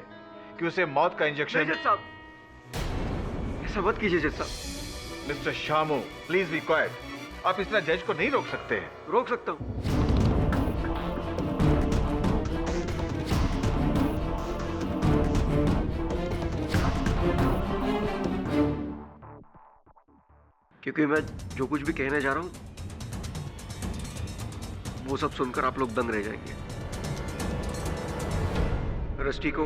कि उसे मौत का इंजेक्शन। जज साहब, ऐसा मत कीजिए जज साहब। Mister Shamu, please be quite. आप इस तरह जज को नहीं रोक सकते हैं। रोक सकता हूं। क्योंकि मैं जो कुछ भी कहने जा रहा हूं वो सब सुनकर आप लोग दंग रह जाएंगे। रस्टी को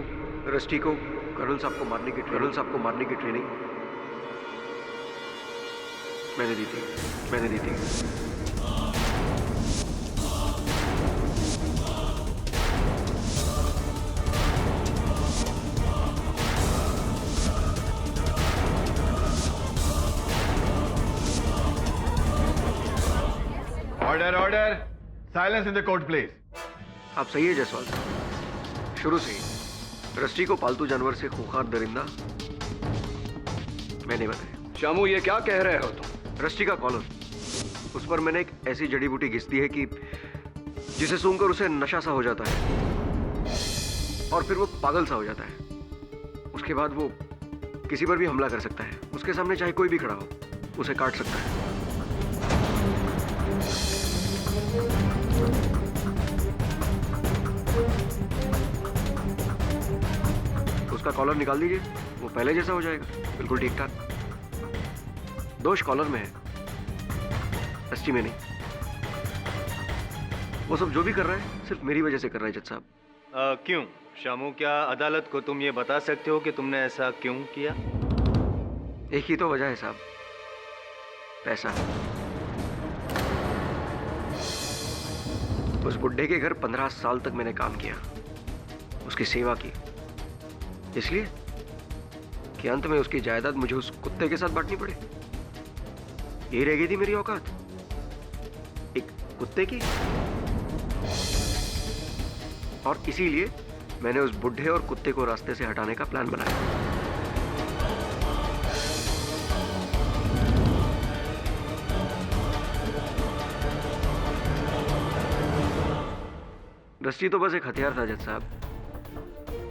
कर्नल साहब को मारने की ट्रेनिंग मैंने दी थी। Order, silence in the court please. आप सही है जायसवाल साहब, शुरू से ही रस्टी को पालतू जानवर से खूंखार दरिंदा मैंने बनाया। शामू, ये क्या कह रहे हो तुम? रस्टी का कॉलर, उस पर मैंने एक ऐसी जड़ी बूटी घिस दी है कि जिसे सूंघकर उसे नशा सा हो जाता है और फिर वो पागल सा हो जाता है। उसके बाद वो किसी पर भी हमला कर सकता है। उसके सामने चाहे कोई भी खड़ा हो, उसे काट सकता है। उसका कॉलर निकाल दीजिए, वो पहले जैसा हो जाएगा, बिल्कुल ठीक ठाक। दोष कॉलर में है, रस्टी में नहीं। वो सब जो भी कर रहा है सिर्फ मेरी वजह से कर रहा है जज साहब। क्यों शामू, क्या अदालत को तुम ये बता सकते हो कि तुमने ऐसा क्यों किया? एक ही तो वजह है साहब, पैसा। उस बुड्ढे के घर 15 साल तक मैंने काम किया, उसकी सेवा की, इसलिए कि अंत में उसकी जायदाद मुझे उस कुत्ते के साथ बांटनी पड़े। ये रह गई थी मेरी औकात, एक कुत्ते की। और इसीलिए मैंने उस बुड्ढे और कुत्ते को रास्ते से हटाने का प्लान बनाया। दृष्टि तो बस एक हथियार था जज साहब,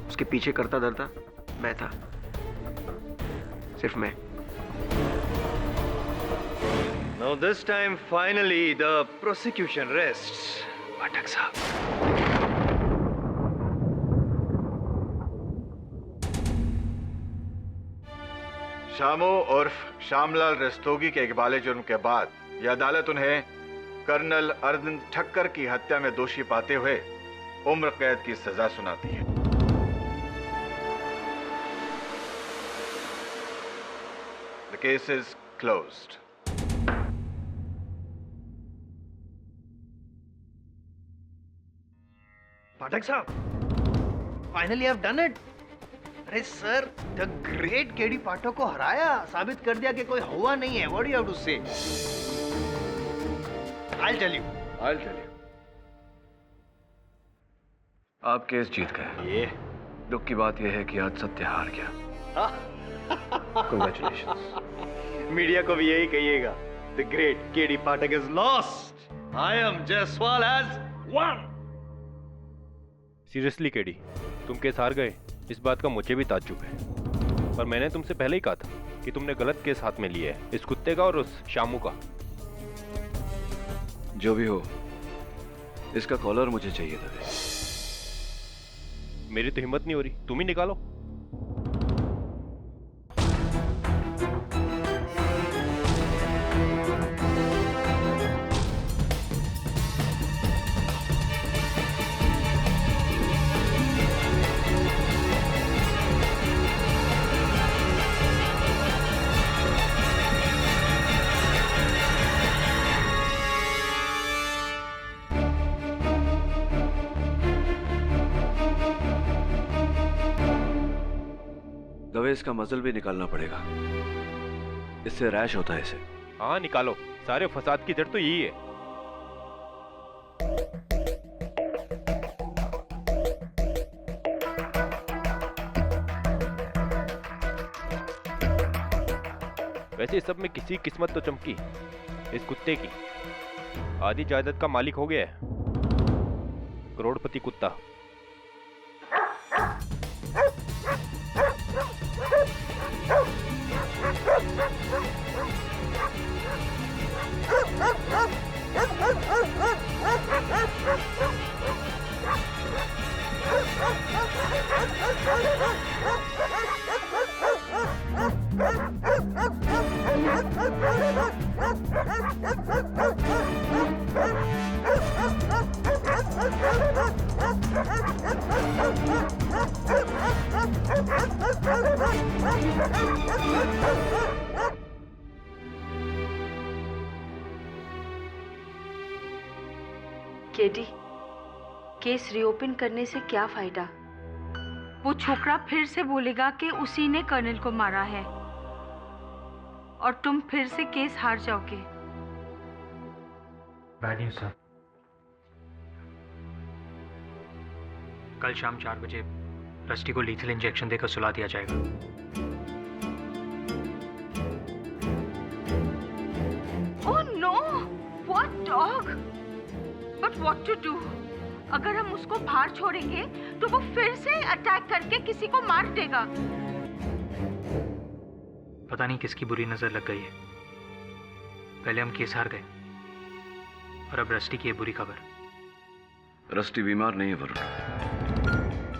उसके पीछे करता धरता मैं था, सिर्फ मैं। Now this time finally the prosecution rests. पाठक साहब, शामू उर्फ श्यामलाल रस्तोगी के इकबाले जुर्म के बाद यह अदालत उन्हें कर्नल अरविंद ठक्कर की हत्या में दोषी पाते हुए उम्र कैद की सजा सुनाती है। The case is closed. पाठक साहब, finally I have done it. अरे सर, द ग्रेट केडी पाठक को हराया, साबित कर दिया कि कोई हुआ नहीं है। What do you have to say? I'll tell you. आप केस जीत गए। ये दुख की बात यह है कि आज सत्य हार गया। Congratulations. मीडिया को भी यही कहिएगा। The great KD Pathak is lost. I am Jaiswal has won. Seriously KD, तुम केस हार गए, इस बात का मुझे भी ताज्जुब है। पर मैंने तुमसे पहले ही कहा था कि तुमने गलत केस हाथ में लिया है, इस कुत्ते का और उस शामू का। जो भी हो, इसका कॉलर मुझे चाहिए था। मेरी तो हिम्मत नहीं हो रही, तुम ही निकालो। इसका मजल भी निकालना पड़ेगा, इससे रैश होता है इसे। हाँ निकालो, सारे फसाद की जड़ तो यही है। वैसे इस सब में किसी किस्मत तो चमकी, इस कुत्ते की। आधी जायदाद का मालिक हो गया है, करोड़पति कुत्ता। केडी, केस रीओपन करने से क्या फायदा? वो छोकरा फिर से बोलेगा कि उसी ने कर्नल को मारा है और तुम फिर से केस हार जाओगे। बैड न्यूज़ सर, कल शाम 4 बजे रस्टी को लीथल इंजेक्शन देकर सुला दिया जाएगा। Oh no, what dog? But what to do? अगर हम उसको बाहर छोड़ेंगे तो वो फिर से अटैक करके किसी को मार देगा। पता नहीं किसकी बुरी नजर लग गई है। पहले हम केस हार गए और अब रस्टी की ये बुरी खबर। रस्टी बीमार नहीं है वरुण।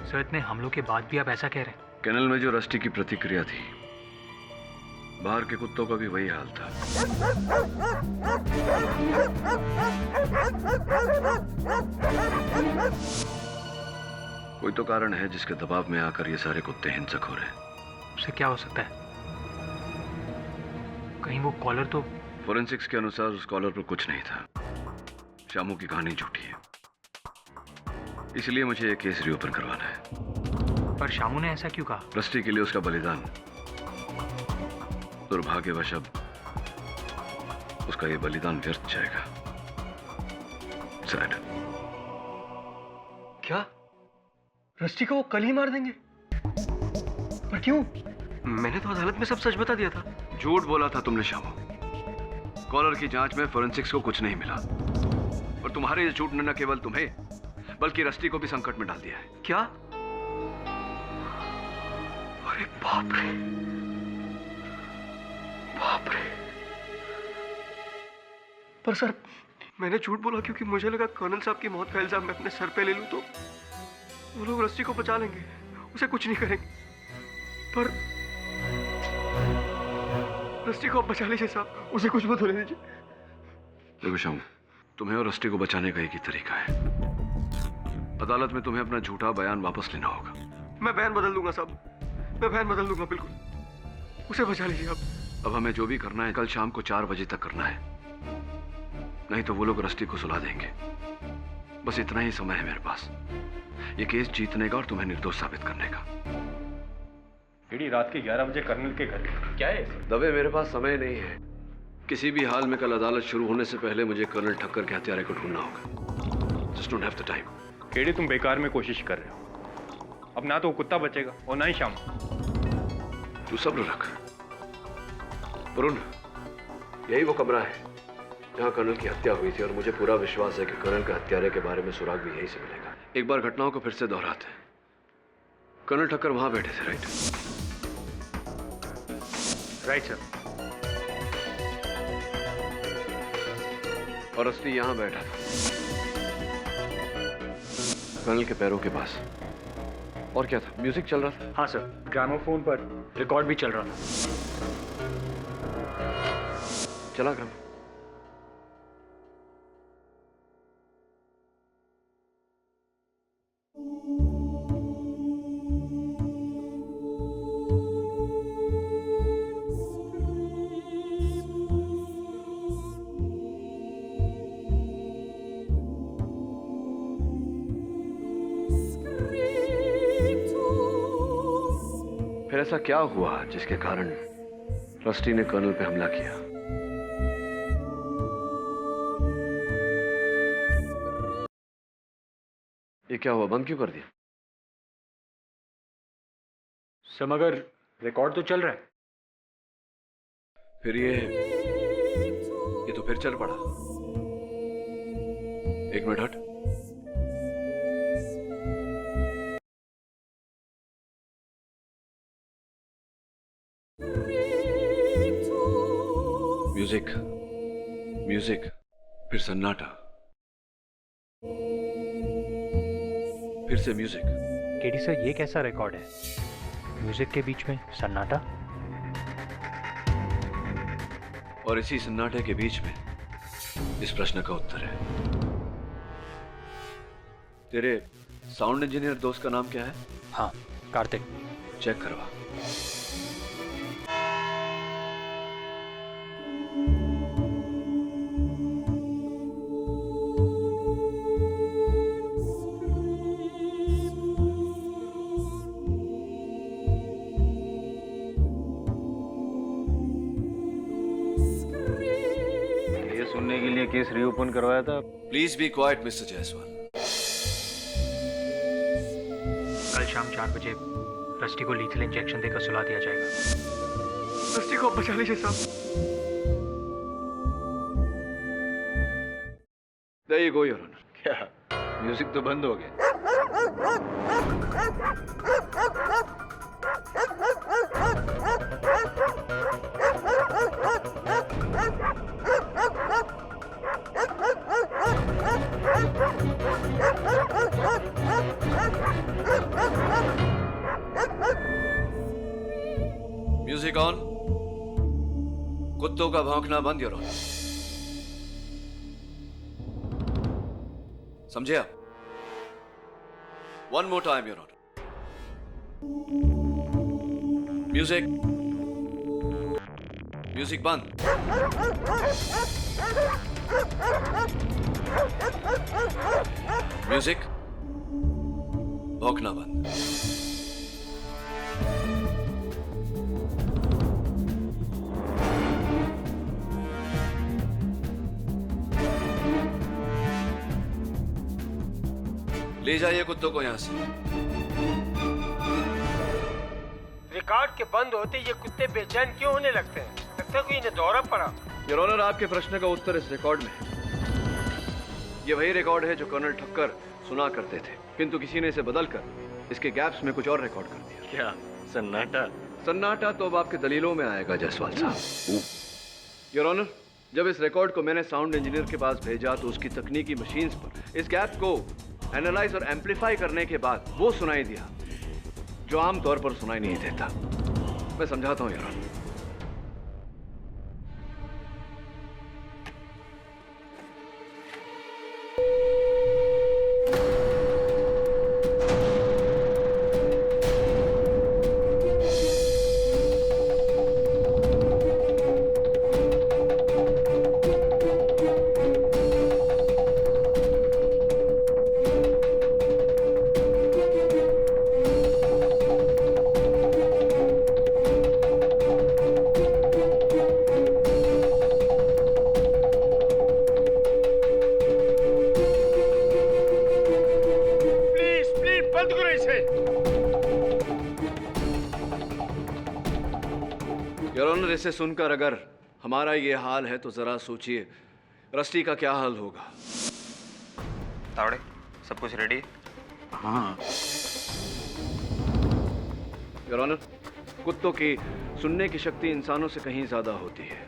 सर, इतने हमलों के बाद भी आप ऐसा कह रहे हैं? कैनल में जो रस्टी की प्रतिक्रिया थी बाहर के कुत्तों का भी वही हाल था। कोई तो कारण है जिसके दबाव में आकर ये सारे कुत्ते हिंसक हो रहे हैं। उससे क्या हो सकता है? कहीं वो कॉलर तो... फोरेंसिक्स के अनुसार उस कॉलर पर कुछ नहीं था। शामू की कहानी झूठी है, इसलिए मुझे ये केस रीओपन करवाना है। पर शामू ने ऐसा क्यों कहा? रस्टी के लिए उसका बलिदान दुर्भाग्यवश अब उसका ये बलिदान व्यर्थ जाएगा। सैड। क्या रस्टी को वो कल ही मार देंगे? पर क्यों? मैंने तो अदालत में सब सच बता दिया था। झूठ बोला था तुमने शामू। कॉलर की जांच में फोरेंसिक्स को कुछ नहीं मिला, और तुम्हारे ये झूठ ने न केवल तुम्हें बल्कि रस्टी को भी संकट में डाल दिया है। क्या? अरे बाप रे, बाप रे। पर सर, मैंने झूठ बोला क्योंकि मुझे लगा कर्नल साहब की मौत का इल्जाम मैं अपने सर पे ले लूं तो वो लोग रस्टी को बचा लेंगे, उसे कुछ नहीं करेंगे। पर रस्टी को आप बचा लीजिए साहब, उसे कुछ मत होने दीजिए। देखो शामू, तुम्हें और रस्टी को बचाने का एक ही तरीका है। अदालत में तुम्हें अपना झूठा बयान वापस लेना होगा। मैं बयान बदल दूंगा साहब, मैं बयान बदल दूंगा, बिल्कुल। उसे बचा लीजिए आप। अब हमें जो भी करना है कल शाम को 4 बजे तक करना है, नहीं तो वो लोग रस्टी को सुला देंगे। बस इतना ही समय है मेरे पास, ये केस जीतने का और तुम्हें निर्दोष साबित करने का। रात के 11 बजे कर्नल के घर क्या है? दबे, मेरे पास समय नहीं है। किसी भी हाल में कल अदालत शुरू होने से पहले मुझे कर्नल ठक्कर के हत्यारे को ढूंढना होगा। Just don't have the time. KD, तुम बेकार में कोशिश कर रहे हो। अब ना तो वो कुत्ता बचेगा और ना ही शाम। तू सब्र रख। वरुण, यही वो कमरा है जहां कर्नल की हत्या हुई थी, और मुझे पूरा विश्वास है कि कर्नल के हत्यारे के बारे में सुराग भी यहीं से मिलेगा। एक बार घटनाओं को फिर से दोहराते हैं। कर्नल ठक्कर वहां बैठे थे, राइट? Right sir. और रस्टी यहां बैठा था, कर्नल के पैरों के पास। और क्या था? म्यूजिक चल रहा था? हाँ सर, ग्रामोफोन पर रिकॉर्ड भी चल रहा था। चला ग्राम। फिर ऐसा क्या हुआ जिसके कारण रस्टी ने कर्नल पे हमला किया? ये क्या हुआ? बंद क्यों कर दिया? सर मगर रिकॉर्ड तो चल रहा है। फिर ये तो फिर चल पड़ा। एक मिनट हट। म्यूजिक, म्यूजिक, फिर सन्नाटा, फिर से म्यूजिक। केडी सर, ये कैसा रिकॉर्ड है? म्यूजिक के बीच में सन्नाटा, और इसी सन्नाटे के बीच में इस प्रश्न का उत्तर है। तेरे साउंड इंजीनियर दोस्त का नाम क्या है? हाँ, कार्तिक। चेक करवा। सुनने के लिए केस रीओपन करवाया था। Please be quite mister Jaiswal. कल शाम 4 बजे रस्टी को लीथल इंजेक्शन देकर सुला दिया जाएगा। रस्टी को बचा लीजिए साहब। There you go, Your Honor. क्या म्यूजिक तो बंद हो गया? Music on. कुत्तों का भौंकना बंद योर ऑनर। समझे आप? One more time your honour. Music, music बंद। म्यूजिक, भौंकना बंद। ले जाइए कुत्तों को यहां से। रिकॉर्ड के बंद होते ये कुत्ते बेचैन क्यों होने लगते हैं? लगता है कोई इन्हें दौरा पड़ा। योर ऑनर, आपके प्रश्न का उत्तर इस रिकॉर्ड में है। ये वही रिकॉर्ड है जो कर्नल ठक्कर सुना करते थे, किंतु किसी ने इसे बदलकर इसके गैप्स में कुछ और रिकॉर्ड कर दिया। क्या सन्नाटा? सन्नाटा तो अब आपके दलीलों में आएगा जायसवाल साहब। योर ऑनर, जब इस रिकॉर्ड को मैंने साउंड इंजीनियर के पास भेजा तो उसकी तकनीकी मशीन्स पर इस गैप को एनालाइज और एम्पलीफाई करने के बाद वो सुनाई दिया जो आमतौर पर सुनाई नहीं देता। मैं समझाता हूं योर ऑनर। इसे सुनकर अगर हमारा ये हाल है तो जरा सोचिए रस्टी का क्या हाल होगा। तावड़े, सब कुछ रेडी? हाँ। योर ऑनर, कुत्तों की सुनने की शक्ति इंसानों से कहीं ज्यादा होती है,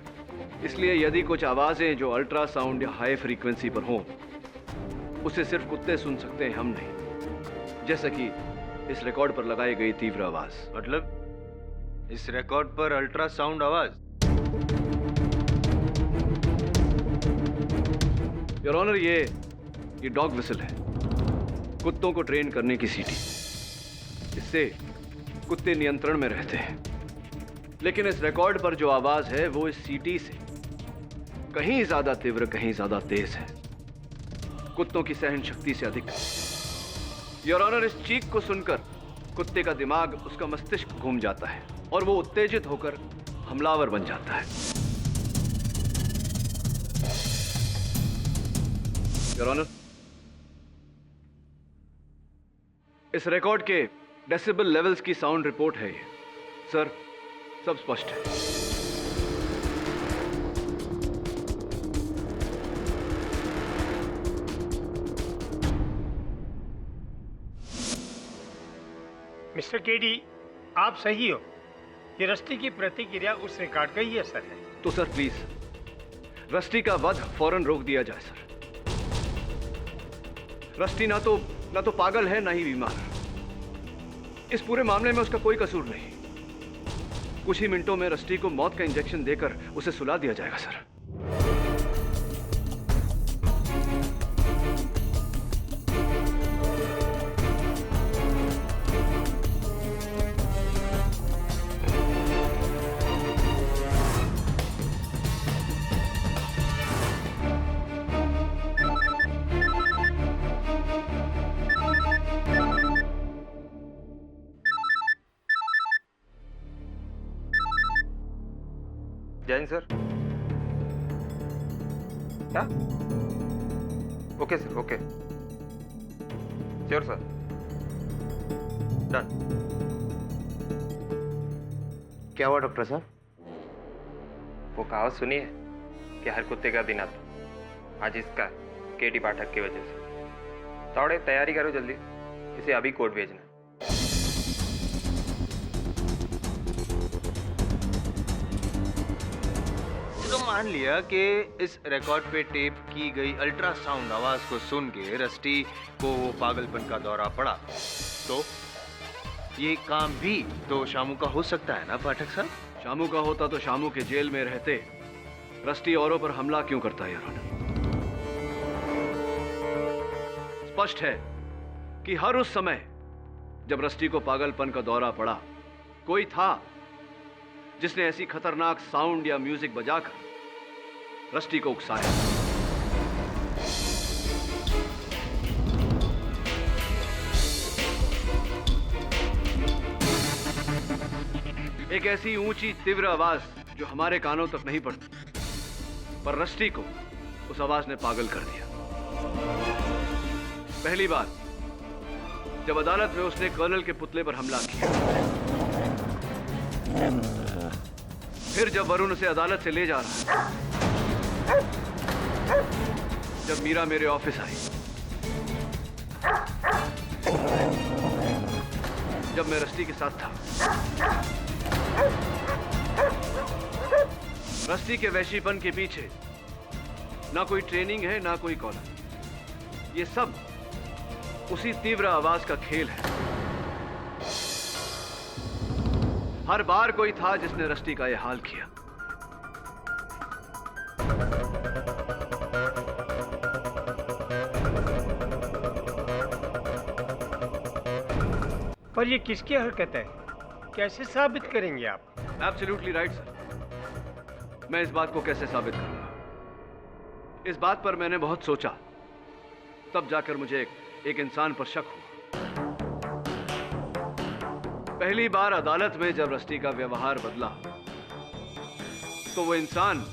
इसलिए यदि कुछ आवाजें जो अल्ट्रासाउंड या हाई फ्रीक्वेंसी पर हों उसे सिर्फ कुत्ते सुन सकते हैं, हम नहीं। जैसे कि इस रिकॉर्ड पर लगाई गई तीव्र आवाज। मतलब इस रिकॉर्ड पर अल्ट्रासाउंड आवाज? योर ऑनर, ये डॉग विसल है, कुत्तों को ट्रेन करने की सीटी। इससे कुत्ते नियंत्रण में रहते हैं, लेकिन इस रिकॉर्ड पर जो आवाज है वो इस सीटी से कहीं ज्यादा तीव्र, कहीं ज्यादा तेज है, कुत्तों की सहन शक्ति से अधिक। योर ऑनर, इस चीख को सुनकर कुत्ते का दिमाग, उसका मस्तिष्क घूम जाता है और वो उत्तेजित होकर हमलावर बन जाता है। योर ऑनर, इस रिकॉर्ड के डेसिबल लेवल्स की साउंड रिपोर्ट है ये। सर, सब स्पष्ट है। मिस्टर केडी, आप सही हो। ये रस्टी की प्रतिक्रिया उस रिकॉर्ड का ही असर है। तो सर प्लीज रस्टी का वध फौरन रोक दिया जाए सर। रस्टी ना तो पागल है, ना ही बीमार। इस पूरे मामले में उसका कोई कसूर नहीं। कुछ ही मिनटों में रस्टी को मौत का इंजेक्शन देकर उसे सुला दिया जाएगा सर। जैन सर। क्या? Okay sir, okay. Sure sir, done. क्या हुआ डॉक्टर साहब? वो कहावत सुनी है कि हर कुत्ते का दिन आता। आज इसका केटी पाठक की वजह से। थोड़े तैयारी करो जल्दी, इसे अभी कोर्ट भेजना। तो मान लिया कि इस रिकॉर्ड पे टेप की गई अल्ट्रासाउंड आवाज को सुन के रस्टी को वो पागलपन का दौरा पड़ा, तो ये काम भी तो शामू का हो सकता है ना पाठक साहब? शामू का होता तो शामू के जेल में रहते रस्टी औरों पर हमला क्यों करता है योर ऑनर? स्पष्ट है कि हर उस समय जब रस्टी को पागलपन का दौरा पड़ा, कोई था जिसने ऐसी खतरनाक साउंड या म्यूजिक बजाकर रस्टी को उकसाया। एक ऐसी ऊंची तीव्र आवाज जो हमारे कानों तक नहीं पड़ती, पर रस्टी को उस आवाज ने पागल कर दिया। पहली बार जब अदालत में उसने कर्नल के पुतले पर हमला किया, फिर जब वरुण उसे अदालत से ले जा रहा था, जब मीरा मेरे ऑफिस आई, जब मैं रस्टी के साथ था, रस्टी के वैशीपन के पीछे ना कोई ट्रेनिंग है ना कोई कॉलर। ये सब उसी तीव्र आवाज का खेल है। हर बार कोई था जिसने रस्टी का यह हाल किया। पर ये किसकी हरकत है? कैसे साबित करेंगे आप? Absolutely right sir. मैं इस बात को कैसे साबित करूंगा? इस बात पर मैंने बहुत सोचा, तब जाकर मुझे एक इंसान पर शक हुआ। पहली बार अदालत में जब रस्टी का व्यवहार बदला, तो वो इंसान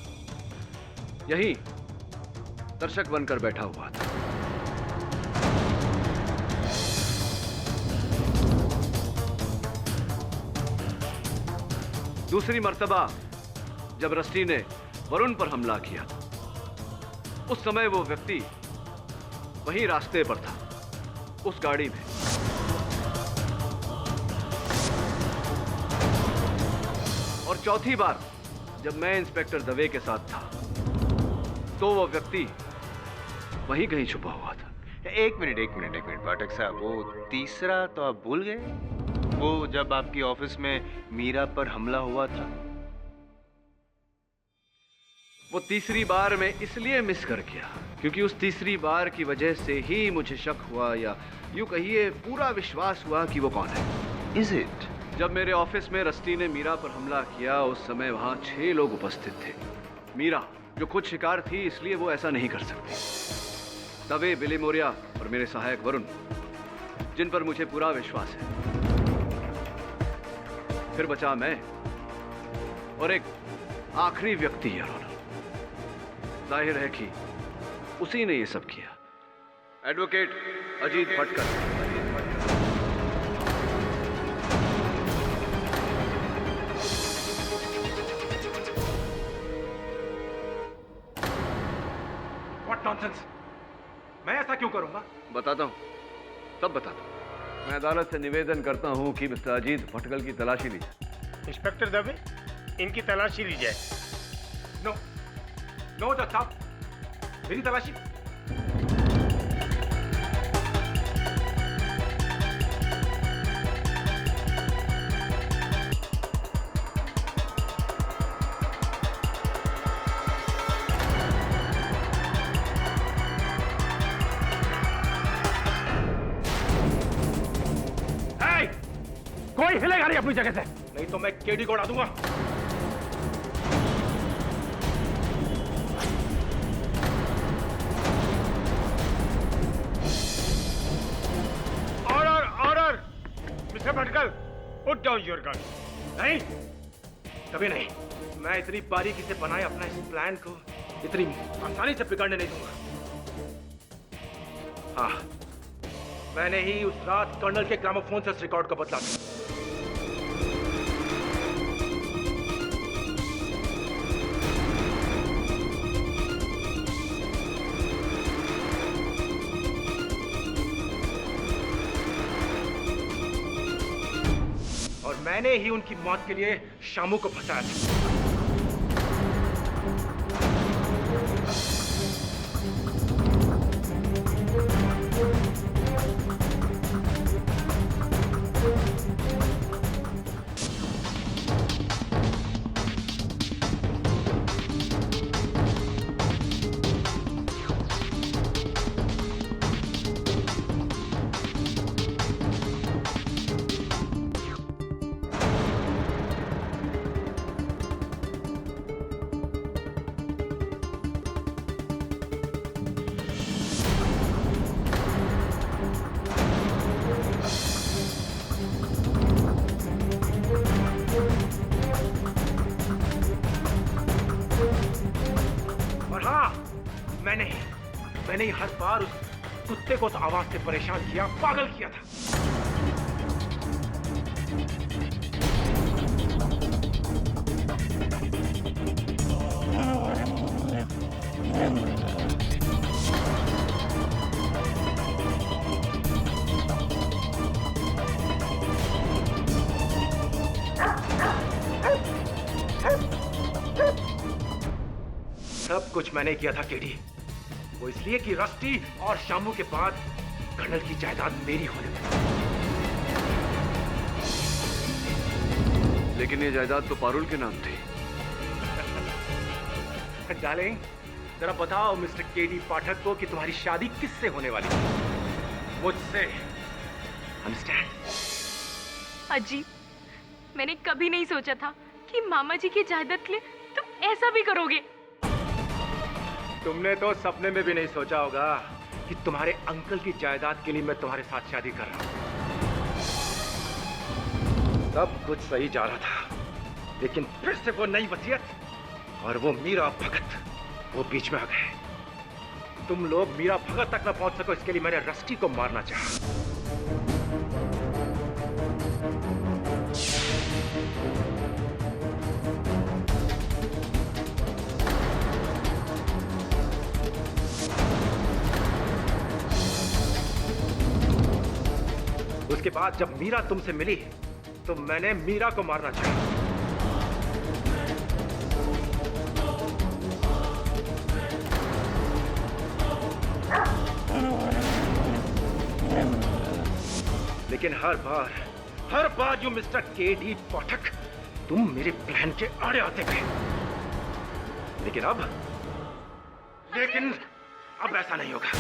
यहीं दर्शक बनकर बैठा हुआ था। दूसरी मर्तबा जब रस्टी ने वरुण पर हमला किया, उस समय वो व्यक्ति वहीं रास्ते पर था, उस गाड़ी में। और चौथी बार जब मैं इंस्पेक्टर दवे के साथ था, तो वो व्यक्ति वहीं कहीं छुपा हुआ था। एक मिनट पाठक साहब, वो तीसरा तो आप भूल गए? वो जब आपकी ऑफिस में मीरा पर हमला हुआ था। वो तीसरी बार मैं इसलिए मिस कर गया क्योंकि उस तीसरी बार की वजह से ही मुझे शक हुआ, या यूं कहिए पूरा विश्वास हुआ कि वो कौन है। Is it? जब मेरे ऑफिस में रस्टी ने मीरा पर हमला किया, उस समय वहां 6 लोग उपस्थित थे। मीरा जो खुद शिकार थी, इसलिए वो ऐसा नहीं कर सकती। दवे, बिली मोरिया और मेरे सहायक वरुण, जिन पर मुझे पूरा विश्वास है। फिर बचा मैं और एक आखिरी व्यक्ति है। जाहिर है कि उसी ने ये सब किया। Advocate Ajit Bhatkar. What nonsense? मैं ऐसा क्यों करूंगा? बताता हूं, तब बताता हूं। मैं अदालत से निवेदन करता हूं कि मिस्टर अजीत भटकल की तलाशी ली जाए। इंस्पेक्टर दवे, इनकी तलाशी ली जाए। नो नो जज साहब, मेरी तलाशी। कोई हिलेगा नहीं अपनी जगह से, नहीं तो मैं केडी को उड़ा दूंगा। Order mister Bhatkal, put down your gun. नहीं, कभी नहीं। मैं इतनी बारीकी से बनाए अपना इस प्लान को इतनी आसानी से बिगाड़ने नहीं दूंगा। हाँ, मैंने ही उस रात कर्नल के ग्रामोफोन से उस रिकॉर्ड को बदला था। और मैंने ही उनकी मौत के लिए शामू को फंसाया था। मैंने ही हर बार उस कुत्ते को तो आवाज से परेशान किया, पागल किया था। सब कुछ मैंने किया था केडी, वो इसलिए कि रस्टी और शामू के बाद कर्नल की जायदाद मेरी होने लगी। लेकिन ये जायदाद तो पारुल के नाम थी। डार्लिंग, जरा बताओ मिस्टर केडी पाठक को कि तुम्हारी शादी किससे होने वाली है? मुझसे। अंडरस्टैंड? अजी, मैंने कभी नहीं सोचा था कि मामा जी की जायदाद के लिए तुम ऐसा भी करोगे। तुमने तो सपने में भी नहीं सोचा होगा कि तुम्हारे अंकल की जायदाद के लिए मैं तुम्हारे साथ शादी कर रहा हूं। सब कुछ सही जा रहा था, लेकिन फिर से वो नई वसीयत और वो मीरा भगत वो बीच में आ गए। तुम लोग मीरा भगत तक न पहुंच सको, इसके लिए मैंने रस्टी को मारना चाहा। उसके बाद जब मीरा तुमसे मिली तो मैंने मीरा को मारना चाहा। लेकिन हर बार यू मिस्टर केडी पाठक, तुम मेरे प्लान के आड़े आते गए। लेकिन अब ऐसा नहीं होगा।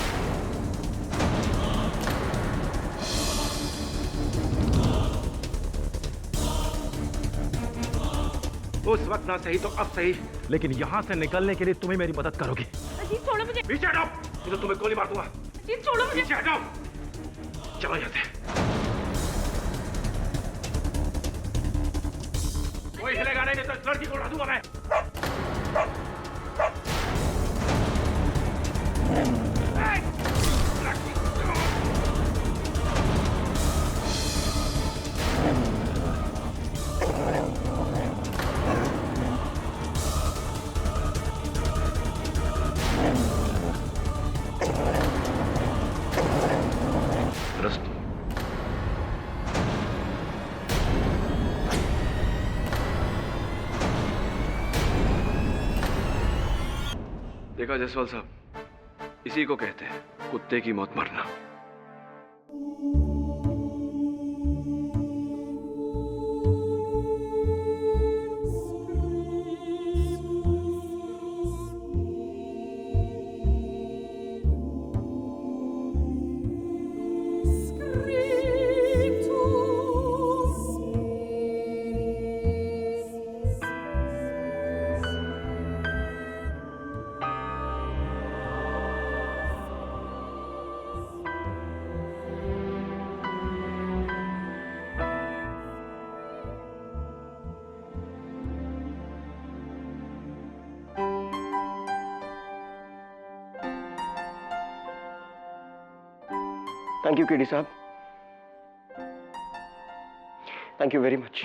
उस वक्त ना सही तो अब सही, लेकिन यहां से निकलने के लिए तुम्हें मेरी मदद करोगी। अजीत छोड़ो मुझे। पीछे हटाओ, नहीं तो तुम्हें गोली मार दूंगा। अजीत छोड़ो मुझे। पीछे हटाओ, चलो यहाँ से। कोई हिलेगा नहीं, तो इस लड़की को उड़ा दूंगा मैं। देखा जायसवाल साहब, इसी को कहते हैं कुत्ते की मौत मरना। थैंक यू केडी साहब, थैंक यू वेरी मच।